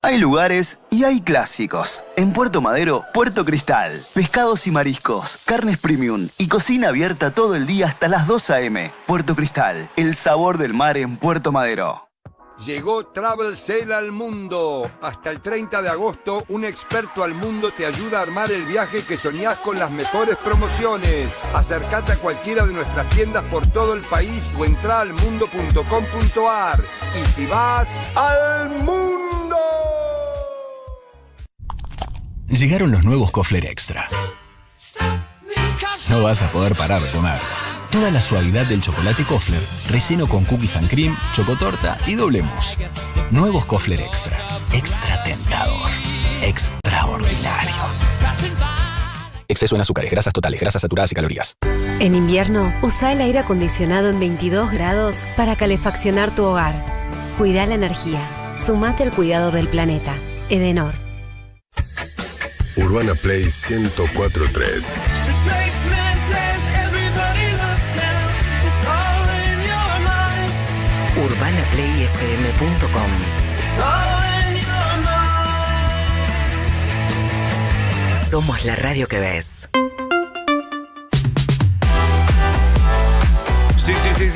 Hay lugares y hay clásicos. En Puerto Madero, Puerto Cristal. Pescados y mariscos, carnes premium y cocina abierta todo el día hasta las 2 a.m. Puerto Cristal, el sabor del mar en Puerto Madero. Llegó Travel Sale al mundo. Hasta el 30 de agosto, un experto al mundo te ayuda a armar el viaje que soñás con las mejores promociones. Acércate a cualquiera de nuestras tiendas por todo el país o entra al mundo.com.ar. Y si vas al mundo. Llegaron los nuevos Kofler Extra. No vas a poder parar de comer. Toda la suavidad del chocolate Kofler, relleno con cookies and cream, chocotorta y doble mousse. Nuevos Kofler Extra. Extra tentador. Extraordinario. Exceso en azúcares, grasas totales, grasas saturadas y calorías. En invierno, usa el aire acondicionado en 22 grados para calefaccionar tu hogar. Cuida la energía. Sumate al cuidado del planeta. Edenor. Urbana Play 104.3. UrbanaPlayFM.com. Somos la radio que ves. Sí,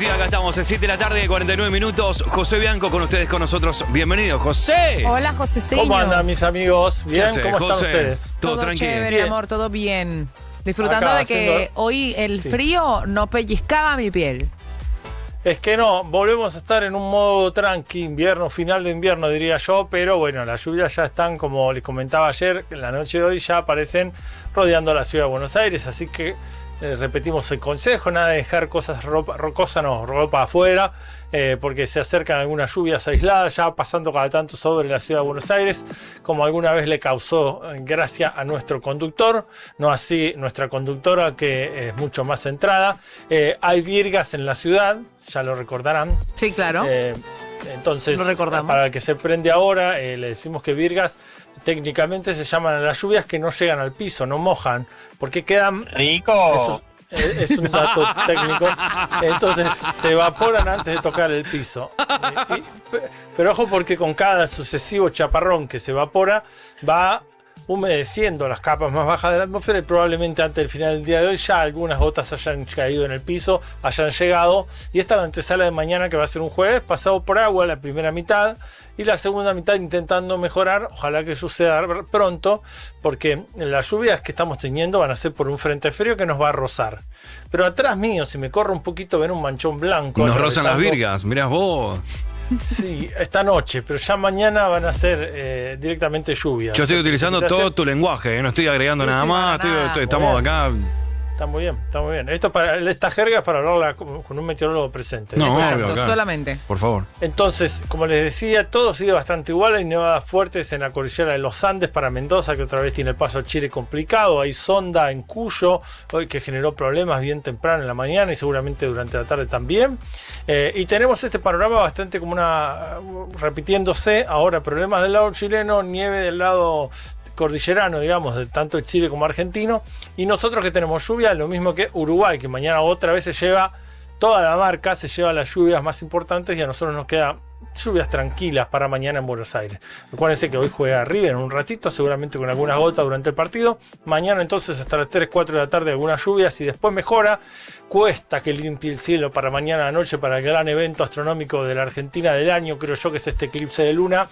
acá estamos, a 7 de la tarde, 49 minutos. José Bianco con ustedes, con nosotros. Bienvenido, José. Hola, José. ¿Cómo andan mis amigos? ¿Bien? ¿Cómo José? están ustedes? Todo tranquilo. Chévere, Bien. amor, todo bien. Disfrutando Acá de que haciendo- hoy el frío no pellizcaba mi piel. Es que no, volvemos a estar en un modo tranqui, invierno, final de invierno diría yo, pero bueno, las lluvias ya están, como les comentaba ayer, en la noche de hoy ya aparecen rodeando la ciudad de Buenos Aires, así que repetimos el consejo, nada de dejar ropa afuera, porque se acercan algunas lluvias aisladas, ya pasando cada tanto sobre la ciudad de Buenos Aires, como alguna vez le causó gracia a nuestro conductor, no así nuestra conductora, que es mucho más centrada. Hay virgas en la ciudad, ya lo recordarán. Sí, claro. Entonces, Lo recordamos. para el que se prende ahora, le decimos que virgas técnicamente se llaman a las lluvias que no llegan al piso, no mojan, porque quedan Es un dato técnico. Entonces se evaporan antes de tocar el piso. Pero ojo, porque con cada sucesivo chaparrón que se evapora va humedeciendo las capas más bajas de la atmósfera y probablemente antes del final del día de hoy ya algunas gotas hayan caído en el piso, hayan llegado, y esta es la antesala de mañana, que va a ser un jueves pasado por agua la primera mitad y la segunda mitad intentando mejorar. Ojalá que suceda pronto, porque las lluvias que estamos teniendo van a ser por un frente frío que nos va a rozar. Pero atrás mío, si me corro un poquito, ven un manchón blanco. Nos rozan las virgas, mirás vos. Sí, esta noche, pero ya mañana van a ser directamente lluvias. Yo estoy utilizando todo tu lenguaje, no estoy agregando nada más, estamos acá. Está muy bien, está muy bien. Esta jerga es para hablarla con un meteorólogo presente. No, Exacto, obvio, acá. solamente. Por favor. Entonces, como les decía, todo sigue bastante igual. Hay nevadas fuertes en la cordillera de los Andes para Mendoza, que otra vez tiene el paso a Chile complicado. Hay sonda en Cuyo, hoy, que generó problemas bien temprano en la mañana y seguramente durante la tarde también. Y tenemos este panorama bastante como repitiéndose. Ahora, problemas del lado chileno, nieve del lado cordillerano, digamos, de tanto Chile como argentino, y nosotros que tenemos lluvia, lo mismo que Uruguay, que mañana otra vez se lleva toda la marca, se lleva las lluvias más importantes, y a nosotros nos quedan lluvias tranquilas para mañana en Buenos Aires. Recuérdense que hoy juega River en un ratito, seguramente con algunas gotas durante el partido. Mañana entonces hasta las 3, 4 de la tarde algunas lluvias y después mejora. Cuesta que limpie el cielo para mañana a la noche, para el gran evento astronómico de la Argentina del año, creo yo, que es este eclipse de luna.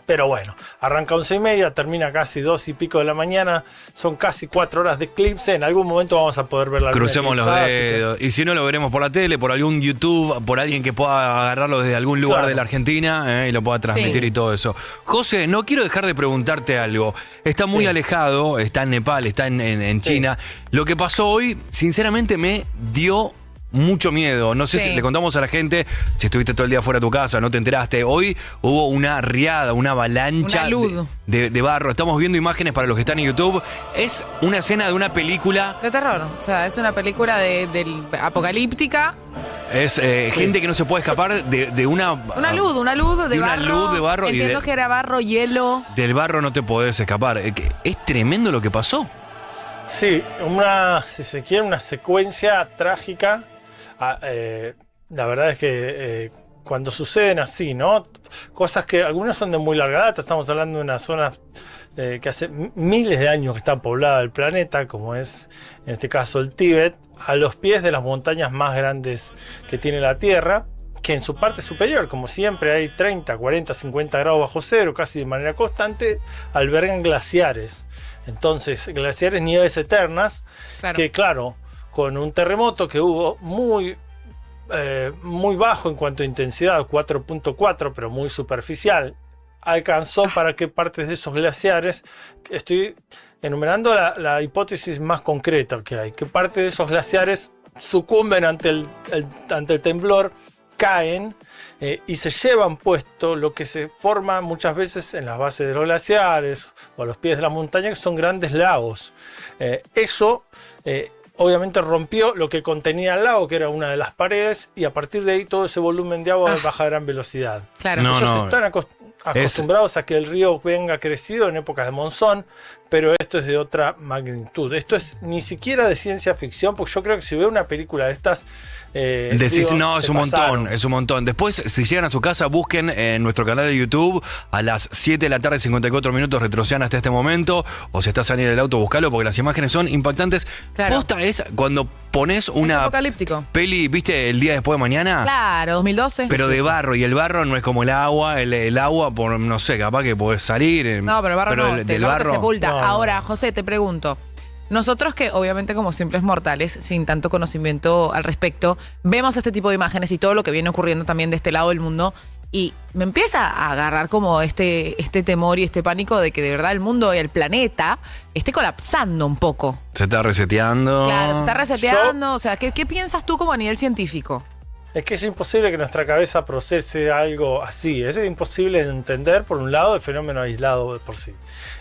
Pero bueno, arranca 11:30, termina casi 2 y pico de la mañana, son casi 4 horas de eclipse, en algún momento vamos a poder ver la luna. Crucemos los dedos, y si no lo veremos por la tele, por algún YouTube, por alguien que pueda agarrarlo desde algún lugar de la Argentina y lo pueda transmitir y todo eso. José, no quiero dejar de preguntarte algo, está muy alejado, está en Nepal, está en China, lo que pasó hoy sinceramente me dio mucho miedo. No sé si le contamos a la gente, si estuviste todo el día fuera de tu casa, no te enteraste. Hoy hubo una riada, una avalancha de barro. Estamos viendo imágenes para los que están en YouTube. Es una escena de una película de terror. O sea, es una película del apocalíptica. Es gente que no se puede escapar de una luz de barro. Una luz de barro. Entiendo que era barro, hielo. Del barro no te podés escapar. Es tremendo lo que pasó. Sí, si se quiere, una secuencia trágica. La verdad es que cuando suceden así, ¿no? Cosas que algunas son de muy larga data, estamos hablando de una zona que hace miles de años que está poblada el planeta, como es en este caso el Tíbet, a los pies de las montañas más grandes que tiene la Tierra, que en su parte superior, como siempre, hay 30, 40, 50 grados bajo cero, casi de manera constante, albergan glaciares. Entonces, glaciares, nieves eternas, que claro, con un terremoto que hubo muy bajo en cuanto a intensidad, 4.4, pero muy superficial, alcanzó para que partes de esos glaciares, estoy enumerando la hipótesis más concreta que hay, que parte de esos glaciares sucumben ante el temblor, caen y se llevan puesto lo que se forma muchas veces en las bases de los glaciares o a los pies de la montaña, que son grandes lagos. Eso obviamente rompió lo que contenía el lago, que era una de las paredes, y a partir de ahí todo ese volumen de agua baja a gran velocidad. Claro. Ellos están acostumbrados a que el río venga crecido en épocas de monzón, pero esto es de otra magnitud. Esto es ni siquiera de ciencia ficción, porque yo creo que si veo una película de estas... Decís, no, es un montón. Después, si llegan a su casa, busquen en nuestro canal de YouTube a las 7 de la tarde, 54 minutos, retrocedan hasta este momento, o si estás saliendo del auto, buscalo, porque las imágenes son impactantes. Claro. Posta es cuando pones una apocalíptico. Peli, ¿viste? El día después de mañana. Claro, 2012. Pero de barro, y el barro no es como el agua, el agua, por no sé, capaz que podés salir. No, pero el barro no, del barro te sepulta. Ahora, José, te pregunto. Nosotros que obviamente como simples mortales, sin tanto conocimiento al respecto, vemos este tipo de imágenes y todo lo que viene ocurriendo también de este lado del mundo, y me empieza a agarrar como este temor y este pánico de que de verdad el mundo y el planeta esté colapsando un poco. Se está reseteando. Claro, se está reseteando. O sea, ¿qué piensas tú como a nivel científico? Es que es imposible que nuestra cabeza procese algo así. Es imposible de entender, por un lado, el fenómeno aislado de por sí.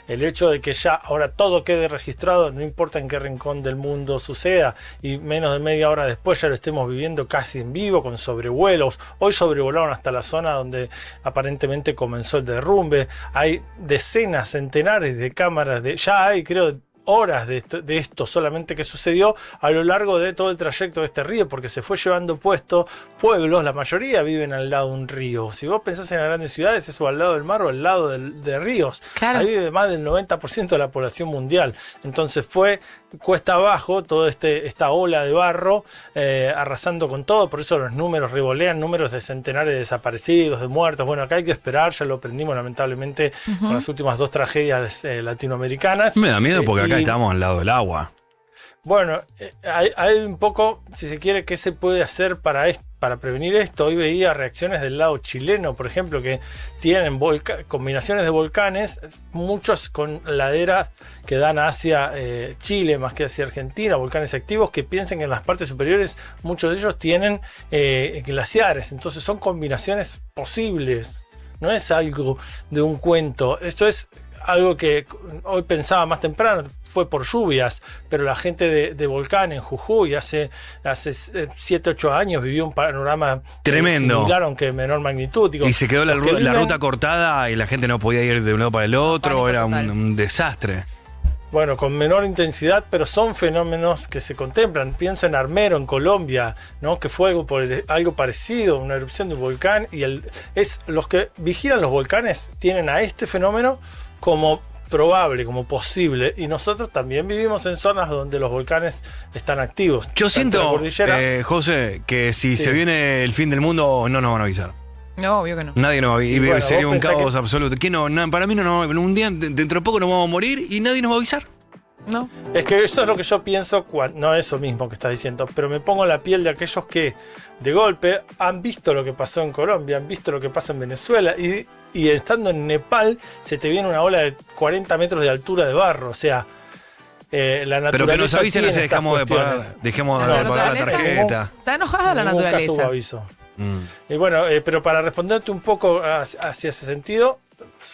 El hecho de que ya ahora todo quede registrado, no importa en qué rincón del mundo suceda, y menos de media hora después ya lo estemos viviendo casi en vivo, con sobrevuelos. Hoy sobrevolaron hasta la zona donde aparentemente comenzó el derrumbe. Hay decenas, centenares de cámaras, ya hay, creo, horas de esto solamente que sucedió a lo largo de todo el trayecto de este río, porque se fue llevando pueblos, la mayoría viven al lado de un río. Si vos pensás en las grandes ciudades, eso al lado del mar o al lado de ríos. Claro. Ahí vive más del 90% de la población mundial. Entonces fue cuesta abajo toda esta ola de barro arrasando con todo, por eso los números revolean, números de centenares de desaparecidos, de muertos. Bueno, acá hay que esperar, ya lo aprendimos lamentablemente con las últimas 2 tragedias latinoamericanas. Me da miedo porque acá estamos al lado del agua. Bueno, hay un poco, si se quiere, qué se puede hacer para prevenir esto. Hoy veía reacciones del lado chileno, por ejemplo, que tienen combinaciones de volcanes, muchos con laderas que dan hacia Chile más que hacia Argentina, volcanes activos, que piensen que en las partes superiores muchos de ellos tienen glaciares. Entonces son combinaciones posibles, no es algo de un cuento. Esto es algo que hoy pensaba más temprano, fue por lluvias, pero la gente de Volcán en Jujuy hace 7, 8 años vivió un panorama tremendo, similar, aunque de menor magnitud. Digo, y se quedó la ruta cortada y la gente no podía ir de un lado para el otro, era un desastre. Bueno, con menor intensidad, pero son fenómenos que se contemplan. Pienso en Armero, en Colombia, ¿no? Que fue algo parecido, una erupción de un volcán, y los que vigilan los volcanes tienen a este fenómeno como probable, como posible, y nosotros también vivimos en zonas donde los volcanes están activos. Yo siento, José, que si se viene el fin del mundo no nos van a avisar. No, obvio que no. Nadie nos va a avisar. Y bueno, sería un caos absoluto. ¿Qué no? Para mí un día, dentro de poco nos vamos a morir y nadie nos va a avisar. No. Es que eso es lo que yo pienso, no es eso mismo que estás diciendo, pero me pongo en la piel de aquellos que de golpe han visto lo que pasó en Colombia, han visto lo que pasa en Venezuela, y estando en Nepal se te viene una ola de 40 metros de altura de barro. O sea, la naturaleza. Pero que nos avisen, así dejemos de pagar la tarjeta. Está enojada la naturaleza. Nunca hubo aviso. Y bueno, pero para responderte un poco hacia ese sentido,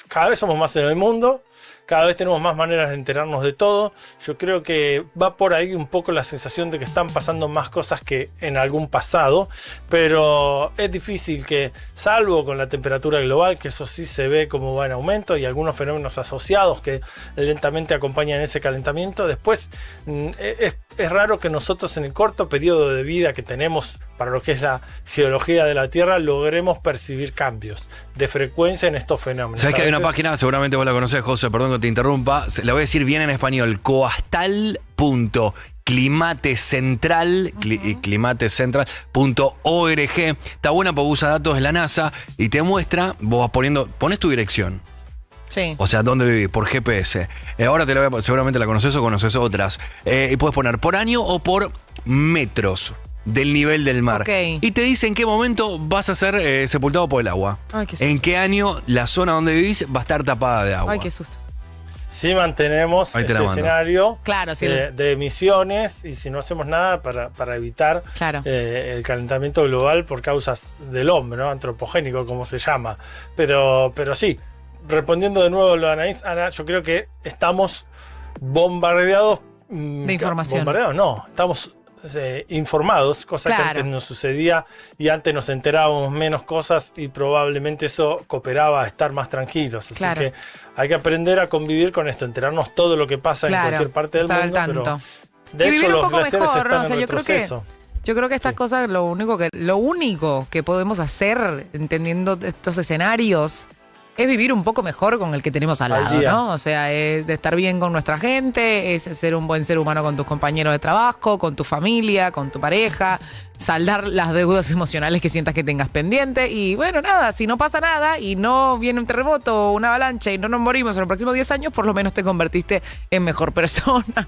cada vez somos más en el mundo, cada vez tenemos más maneras de enterarnos de todo. Yo creo que va por ahí un poco la sensación de que están pasando más cosas que en algún pasado, pero es difícil que, salvo con la temperatura global, que eso sí se ve como va en aumento, y algunos fenómenos asociados que lentamente acompañan ese calentamiento, después es raro que nosotros en el corto periodo de vida que tenemos para lo que es la geología de la Tierra logremos percibir cambios de frecuencia en estos fenómenos. ¿Sabes que hay una página, seguramente vos la conocés, José, perdón que te interrumpa, la voy a decir bien en español, coastal.climatecentral.org. Está buena porque usa datos de la NASA y te muestra, vos vas pones tu dirección. Sí. O sea, ¿dónde vivís? Por GPS. Ahora te la voy a, seguramente la conoces o conoces otras. Y puedes poner por año o por metros del nivel del mar. Okay. Y te dice en qué momento vas a ser sepultado por el agua. Ay, qué susto. En qué año la zona donde vivís va a estar tapada de agua. Ay, qué susto. Si mantenemos este escenario de emisiones, y si no hacemos nada para evitar el calentamiento global por causas del hombre, ¿no? Antropogénico, como se llama. Pero sí, respondiendo de nuevo a lo de Anaís, Ana, yo creo que estamos bombardeados. De información. Bombardeados, no, estamos informados, cosa que antes no sucedía, y antes nos enterábamos menos cosas, y probablemente eso cooperaba a estar más tranquilos. Así que hay que aprender a convivir con esto, enterarnos todo lo que pasa en cualquier parte del mundo. Pero de hecho los glaciares están en retroceso. Yo creo que estas cosas, lo único que podemos hacer entendiendo estos escenarios es vivir un poco mejor con el que tenemos al lado, ¿no? O sea, es de estar bien con nuestra gente, es ser un buen ser humano con tus compañeros de trabajo, con tu familia, con tu pareja, saldar las deudas emocionales que sientas que tengas pendiente. Y bueno, nada, si no pasa nada y no viene un terremoto o una avalancha y no nos morimos en los próximos 10 años, por lo menos te convertiste en mejor persona.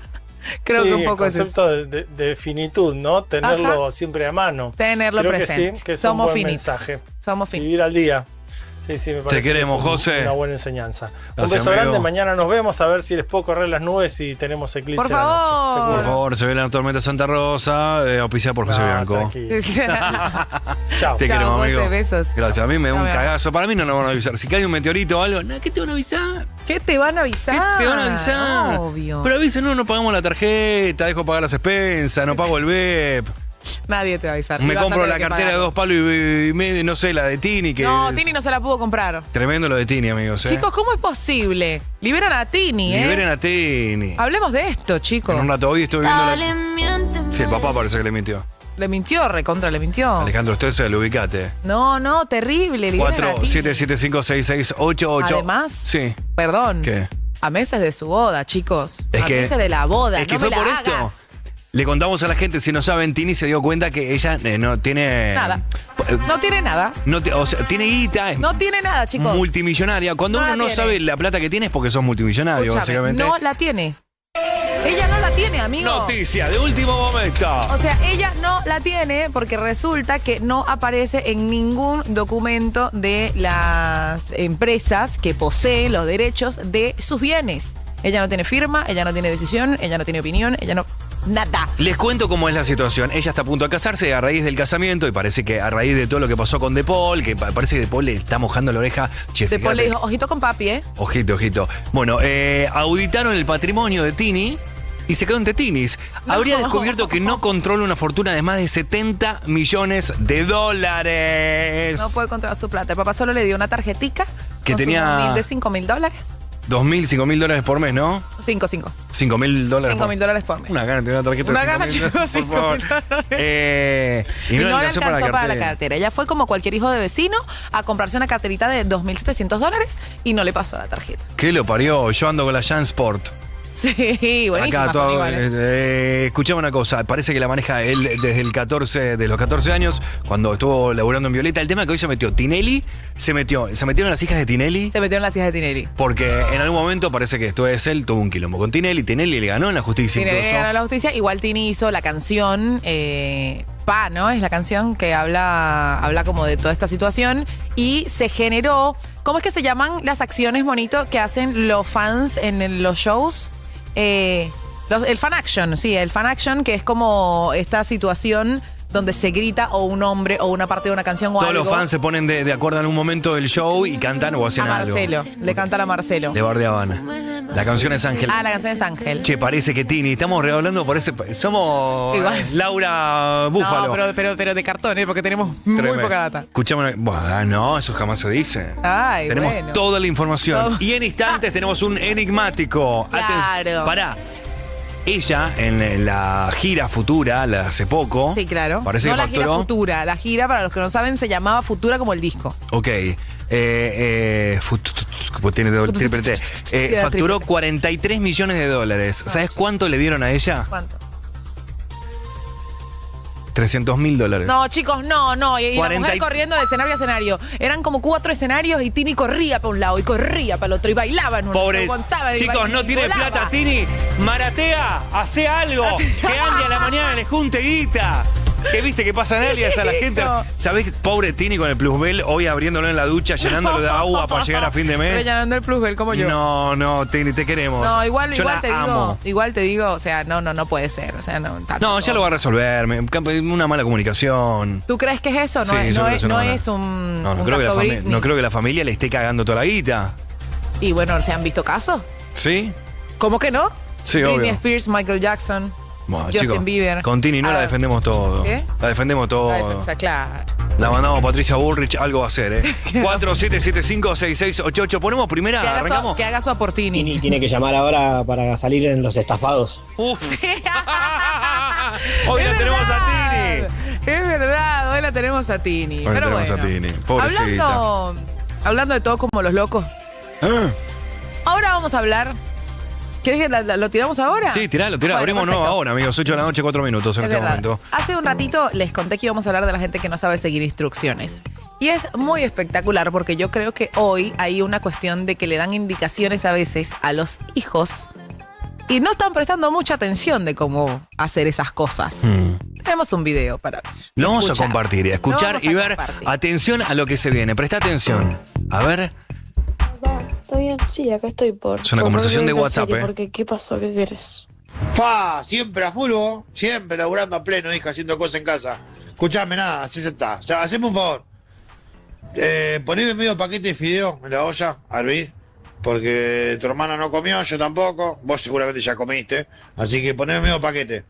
Creo que un poco es eso. El concepto de finitud, ¿no? Tenerlo siempre a mano. Tenerlo presente. Que sí, que es somos un buen finitos. Mensaje. Somos finitos. Vivir al día. Sí, me parece. Te queremos, José. Una buena enseñanza. Gracias, un beso amigo. grande. Mañana nos vemos a ver si les puedo correr las nubes y tenemos eclipse. Por a la noche. favor. Seguro. Por favor, se ve la tormenta Santa Rosa, auspiciada por José Bianco. Chao. Te queremos, amigo. José, besos. Gracias. A mí me da un Chao, cagazo. Para mí no nos van a avisar. Si cae un meteorito o algo, ¿qué te van a avisar? ¿Qué te van a avisar? ¿Qué te van a avisar? Obvio. Pero avisen, no pagamos la tarjeta, dejo pagar las expensas, no pago el BEP. Nadie te va a avisar. Me Y vas a compro tener la que cartera de pagarlo. 2 palos y medio, no sé, la de Tini. Que No, es Tini no se la pudo comprar. tremendo lo de Tini, amigos. Chicos, ¿cómo es posible? Liberan a Tini, ¿eh? Liberen a Tini. Hablemos de esto, chicos. En un rato hoy estoy viendo Sí, el papá parece que le mintió. Le mintió, recontra le mintió. Alejandro, usted se lo ubicate. No, terrible. Liberen a Tini. 47756688. Además, Sí. perdón. ¿Qué? A meses de su boda, chicos. Es a que- meses de la boda. Es que no fue me la por hagas. esto. Le contamos a la gente, si no saben, Tini se dio cuenta que ella no tiene... Nada. No tiene nada. O sea, tiene guita, es No tiene nada, chicos. multimillonaria. Cuando No uno la no tiene. sabe la plata que tiene es porque sos multimillonario, Escúchame, básicamente. no la tiene. Ella no la tiene, amigo. Noticia de último momento. O sea, ella no la tiene porque resulta que no aparece en ningún documento de las empresas que poseen los derechos de sus bienes. Ella no tiene firma, ella no tiene decisión, ella no tiene opinión, ella no... Nada. Les cuento cómo es la situación. Ella está a punto de casarse a raíz del casamiento y parece que a raíz de todo lo que pasó con De Paul, que parece que De Paul le está mojando la oreja. Che, Después le fíjate. dijo, ojito con papi, ¿eh? Ojito. Bueno, auditaron el patrimonio de Tini y se quedó entre Tinis. Habría descubierto que no controla una fortuna de más de 70 millones de dólares. No puede controlar su plata. El papá solo le dio una tarjetica Que con tenía- su móvil de $5.000. 2.000, 5.000 dólares por mes, ¿no? 5. 5.000 dólares. $5.000 por mes. Una gana de una tarjeta Una de gana, 5.000 chicos, por favor. 5.000 Y no le le alcanzó para la cartera. cartera. Ella fue como cualquier hijo de vecino a comprarse una carterita de $2.700 y no le pasó la tarjeta. ¿Qué lo parió? Yo ando con la Jansport. Sí, buenísima. Acá son iguales. escuchame una cosa, parece que la maneja él desde de los 14 años, cuando estuvo laburando en Violeta. El tema que hoy se metió Tinelli, se metieron las hijas de Tinelli. Se metieron las hijas de Tinelli. Porque en algún momento parece que esto es él, tuvo un quilombo con Tinelli. Tinelli le ganó en la justicia Tinelli incluso. ganó la justicia. Igual Tini hizo la canción Pa, ¿no? Es la canción que habla como de toda esta situación. Y se generó, ¿cómo es que se llaman las acciones, bonito, que hacen los fans en los shows? El fan action, sí, el fan action, que es como esta situación donde se grita o un hombre o una parte de una canción o Todos algo. los fans se ponen de acuerdo en un momento del show y cantan o hacen A algo. Marcelo, le cantan a Marcelo. Le bardeaban. La canción es Ángel. Ah, la canción es Ángel. Che, parece que Tini, estamos rehablando, somos Igual. Laura Búfalo. No, pero de cartón, porque tenemos muy Tremendo. poca data. Escuchame, bueno, eso jamás se dice. Ay, Tenemos bueno. toda la información. Todo. Y en instantes tenemos un enigmático. Claro. Pará. Ella, en la gira Futura, la hace poco. Sí, claro. Parece No que la gira facturó. Futura. La gira, para los que no saben, se llamaba Futura como el disco. Ok. Tiene triple T. Tiene Facturó triple T. 43 millones de dólares. ¿Sabes cuánto le dieron a ella? ¿Cuánto? 300.000 dólares. No, chicos, no. Y la 40 mujer corriendo de escenario a escenario. Eran como 4 escenarios y Tini corría para un lado y corría para el otro y bailaba en uno. Pobre. se aguantaba y Chicos, bailaba, no tiene volaba. plata, Tini. Maratea, hace algo. Que Andy a la mañana le junte guita. ¿Qué viste que pasa en alias a la gente? ¿Sabés? Pobre Tini con el plusbel hoy abriéndolo en la ducha, llenándolo de agua para llegar a fin de mes. Rellenando el plusbel como yo. No, Tini, te queremos. No, igual Yo la te amo. digo, o sea, no puede ser, o sea, no. No, ya lo va a resolver. Una mala comunicación. ¿Tú crees que es eso? No, Sí, es, yo no, creo que es, es una no mala- es un, No, un creo que caso Britney. no creo que la familia le esté cagando toda la guita. Y bueno, ¿se han visto casos? ¿Sí? ¿Cómo que no? Sí, Britney obvio. Spears, Michael Jackson, Bueno, Justin chicos, Bieber. con Tini no la defendemos todo. ¿Qué? La defendemos todo. O sea, claro. La mandamos a Patricia Bullrich, algo va a hacer, ¿eh? 47756688. ¿Ponemos primera? ¿Arrancamos? Que haga su aportini. Tini tiene que llamar ahora para salir en los estafados. Uf. Hoy la tenemos a Tini. Es verdad, hoy la tenemos a Tini. Hoy Pero la tenemos bueno. a Tini. Pobrecita. Hablando de todo como los locos. Ah. Ahora vamos a hablar. ¿Quieres que lo tiramos ahora? Sí, tiralo. Bueno, Abrimos perfecto. nueva hora, amigos. 8 de la noche, 4 minutos en Es este verdad. momento. Hace un ratito les conté que íbamos a hablar de la gente que no sabe seguir instrucciones. Y es muy espectacular porque yo creo que hoy hay una cuestión de que le dan indicaciones a veces a los hijos y no están prestando mucha atención de cómo hacer esas cosas. Tenemos un video para ver. Lo vamos Escuchar. a compartir, escuchar Lo vamos y a ver. compartir. Atención a lo que se viene. Presta atención. A ver. ¿Está bien? Sí, acá estoy por... Es una por conversación ver de una WhatsApp, serie, ¿eh? Porque, ¿qué pasó? ¿Qué querés? Pa, siempre a full, vos. Siempre laburando a pleno, hija, haciendo cosas en casa. Escuchame, nada, así ya está. O sea, haceme un favor. Poneme medio paquete de fideo en la olla, a hervir. Porque tu hermana no comió, yo tampoco. Vos seguramente ya comiste. Así que poneme medio paquete.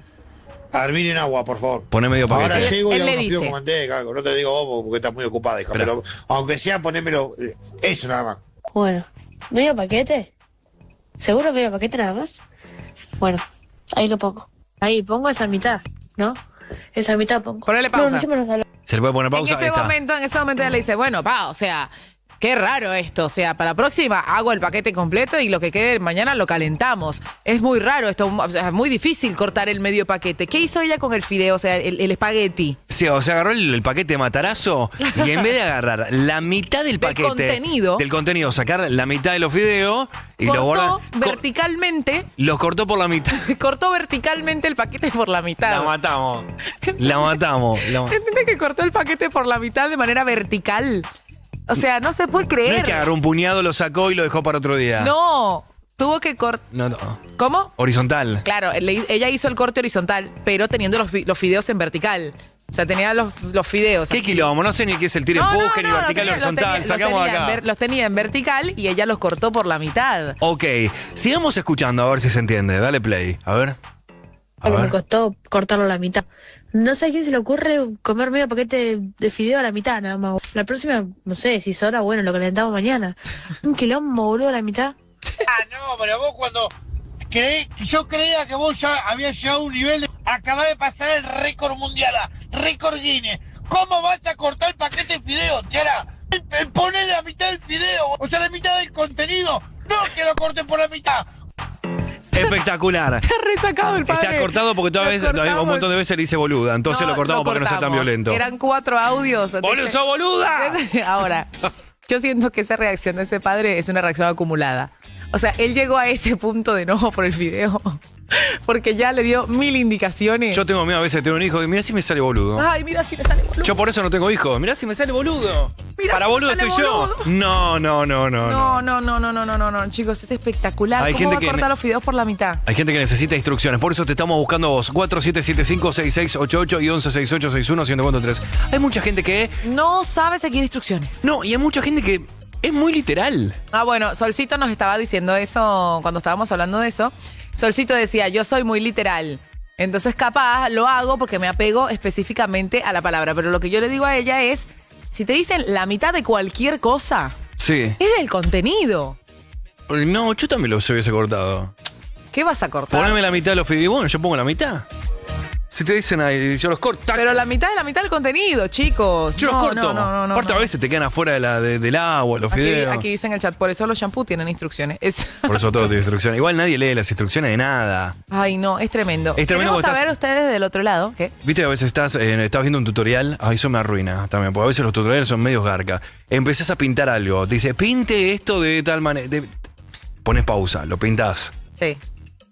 a hervir en agua, por favor. Poné medio paquete. Ahora llego y Él hago le unos fideos dice. con manteca, algo. No te digo vos porque estás muy ocupada, hija. Pero aunque sea, ponémelo. Eso nada más. Bueno, ¿medio paquete? ¿Seguro medio paquete nada más? Bueno, ahí lo pongo. Ahí pongo esa mitad, ¿no? Esa mitad pongo. Ponele pausa. No, siempre nos hablamos. Se le puede poner pausa. En Ahí está. en ese momento ella le dice, bueno, pa, o sea, qué raro esto. O sea, para la próxima hago el paquete completo y lo que quede mañana lo calentamos. Es muy raro esto, o sea, es muy difícil cortar el medio paquete. ¿Qué hizo ella con el fideo, o sea, el espagueti? Sí, o sea, agarró el paquete de matarazo y en vez de agarrar la mitad del paquete del contenido, sacar la mitad de los fideos y los Cortó verticalmente, los cortó por la mitad. cortó verticalmente el paquete por la mitad. La matamos. La matamos. ¿Entiendes que cortó el paquete por la mitad de manera vertical? O sea, no se puede No creer. es que agarró un puñado, lo sacó y lo dejó para otro día. No, tuvo que cortar. No. ¿Cómo? Horizontal. Claro, ella hizo el corte horizontal, pero teniendo los fideos en vertical. O sea, tenía los fideos. ¿Qué así. quilombo? No sé ni qué es el tiro empuje, ni vertical, horizontal. Sacamos de acá. Los tenía en vertical y ella los cortó por la mitad. Ok, sigamos escuchando a ver si se entiende. Dale play. A ver. Me costó cortarlo a la mitad. No sé a quién se le ocurre comer medio paquete de fideo a la mitad, nada más. La próxima, no sé, si sobra, bueno, lo calentamos mañana. Un quilombo, boludo, a la mitad. No, pero vos cuando yo creía que vos ya habías llegado a un nivel de... Acabás de pasar el récord mundial, récord Guinness. ¿Cómo vas a cortar el paquete de fideo, Tiara? Ponle la mitad del fideo, o sea, la mitad del contenido. No que lo corten por la mitad. Espectacular. Está resacado el padre. Está cortado porque todavía un montón de veces le dice boluda. Entonces lo cortamos para que no sea tan violento. Eran 4 audios. ¡Boludo, sos boluda! Ahora, yo siento que esa reacción de ese padre es una reacción acumulada. O sea, él llegó a ese punto de enojo por el fideo porque ya le dio 1000 indicaciones. Yo tengo miedo a veces de tener un hijo y mira si me sale boludo. Ay, mira si me sale boludo. Yo por eso no tengo hijos. Mirá si me sale boludo. Mira Para si me boludo sale estoy boludo. yo. No. No, chicos, es espectacular. Hay ¿Cómo gente va a que cortar los fideos por la mitad? Hay gente que necesita instrucciones. Por eso te estamos buscando a vos. 4775-6688 y 116861-1043. Hay mucha gente que No sabe seguir instrucciones. No, y hay mucha gente que es muy literal. Ah, bueno, Solcito nos estaba diciendo eso cuando estábamos hablando de eso. Solcito decía, yo soy muy literal. Entonces capaz lo hago porque me apego específicamente a la palabra. Pero lo que yo le digo a ella es, si te dicen la mitad de cualquier cosa, Sí. es del contenido. No, yo también los hubiese cortado. ¿Qué vas a cortar? Poneme la mitad de los fideos. Bueno, yo pongo la mitad. Si te dicen ahí, yo los corto. ¡tac! Pero la mitad de la mitad del contenido, chicos. Yo los corto. No. Aparte, a veces te quedan afuera del agua, los Aquí, fideos. aquí dice en el chat, por eso los shampoos tienen instrucciones. Por eso todo tiene instrucciones. Igual nadie lee las instrucciones de nada. Ay, no, es tremendo. Es tremendo Queremos porque saber estás- ustedes del otro lado, ¿qué? Viste que a veces estás viendo un tutorial, eso me arruina también, porque a veces los tutoriales son medios garca. Empezás a pintar algo, te dice, pinte esto de tal manera. Pones pausa, lo pintás. Sí.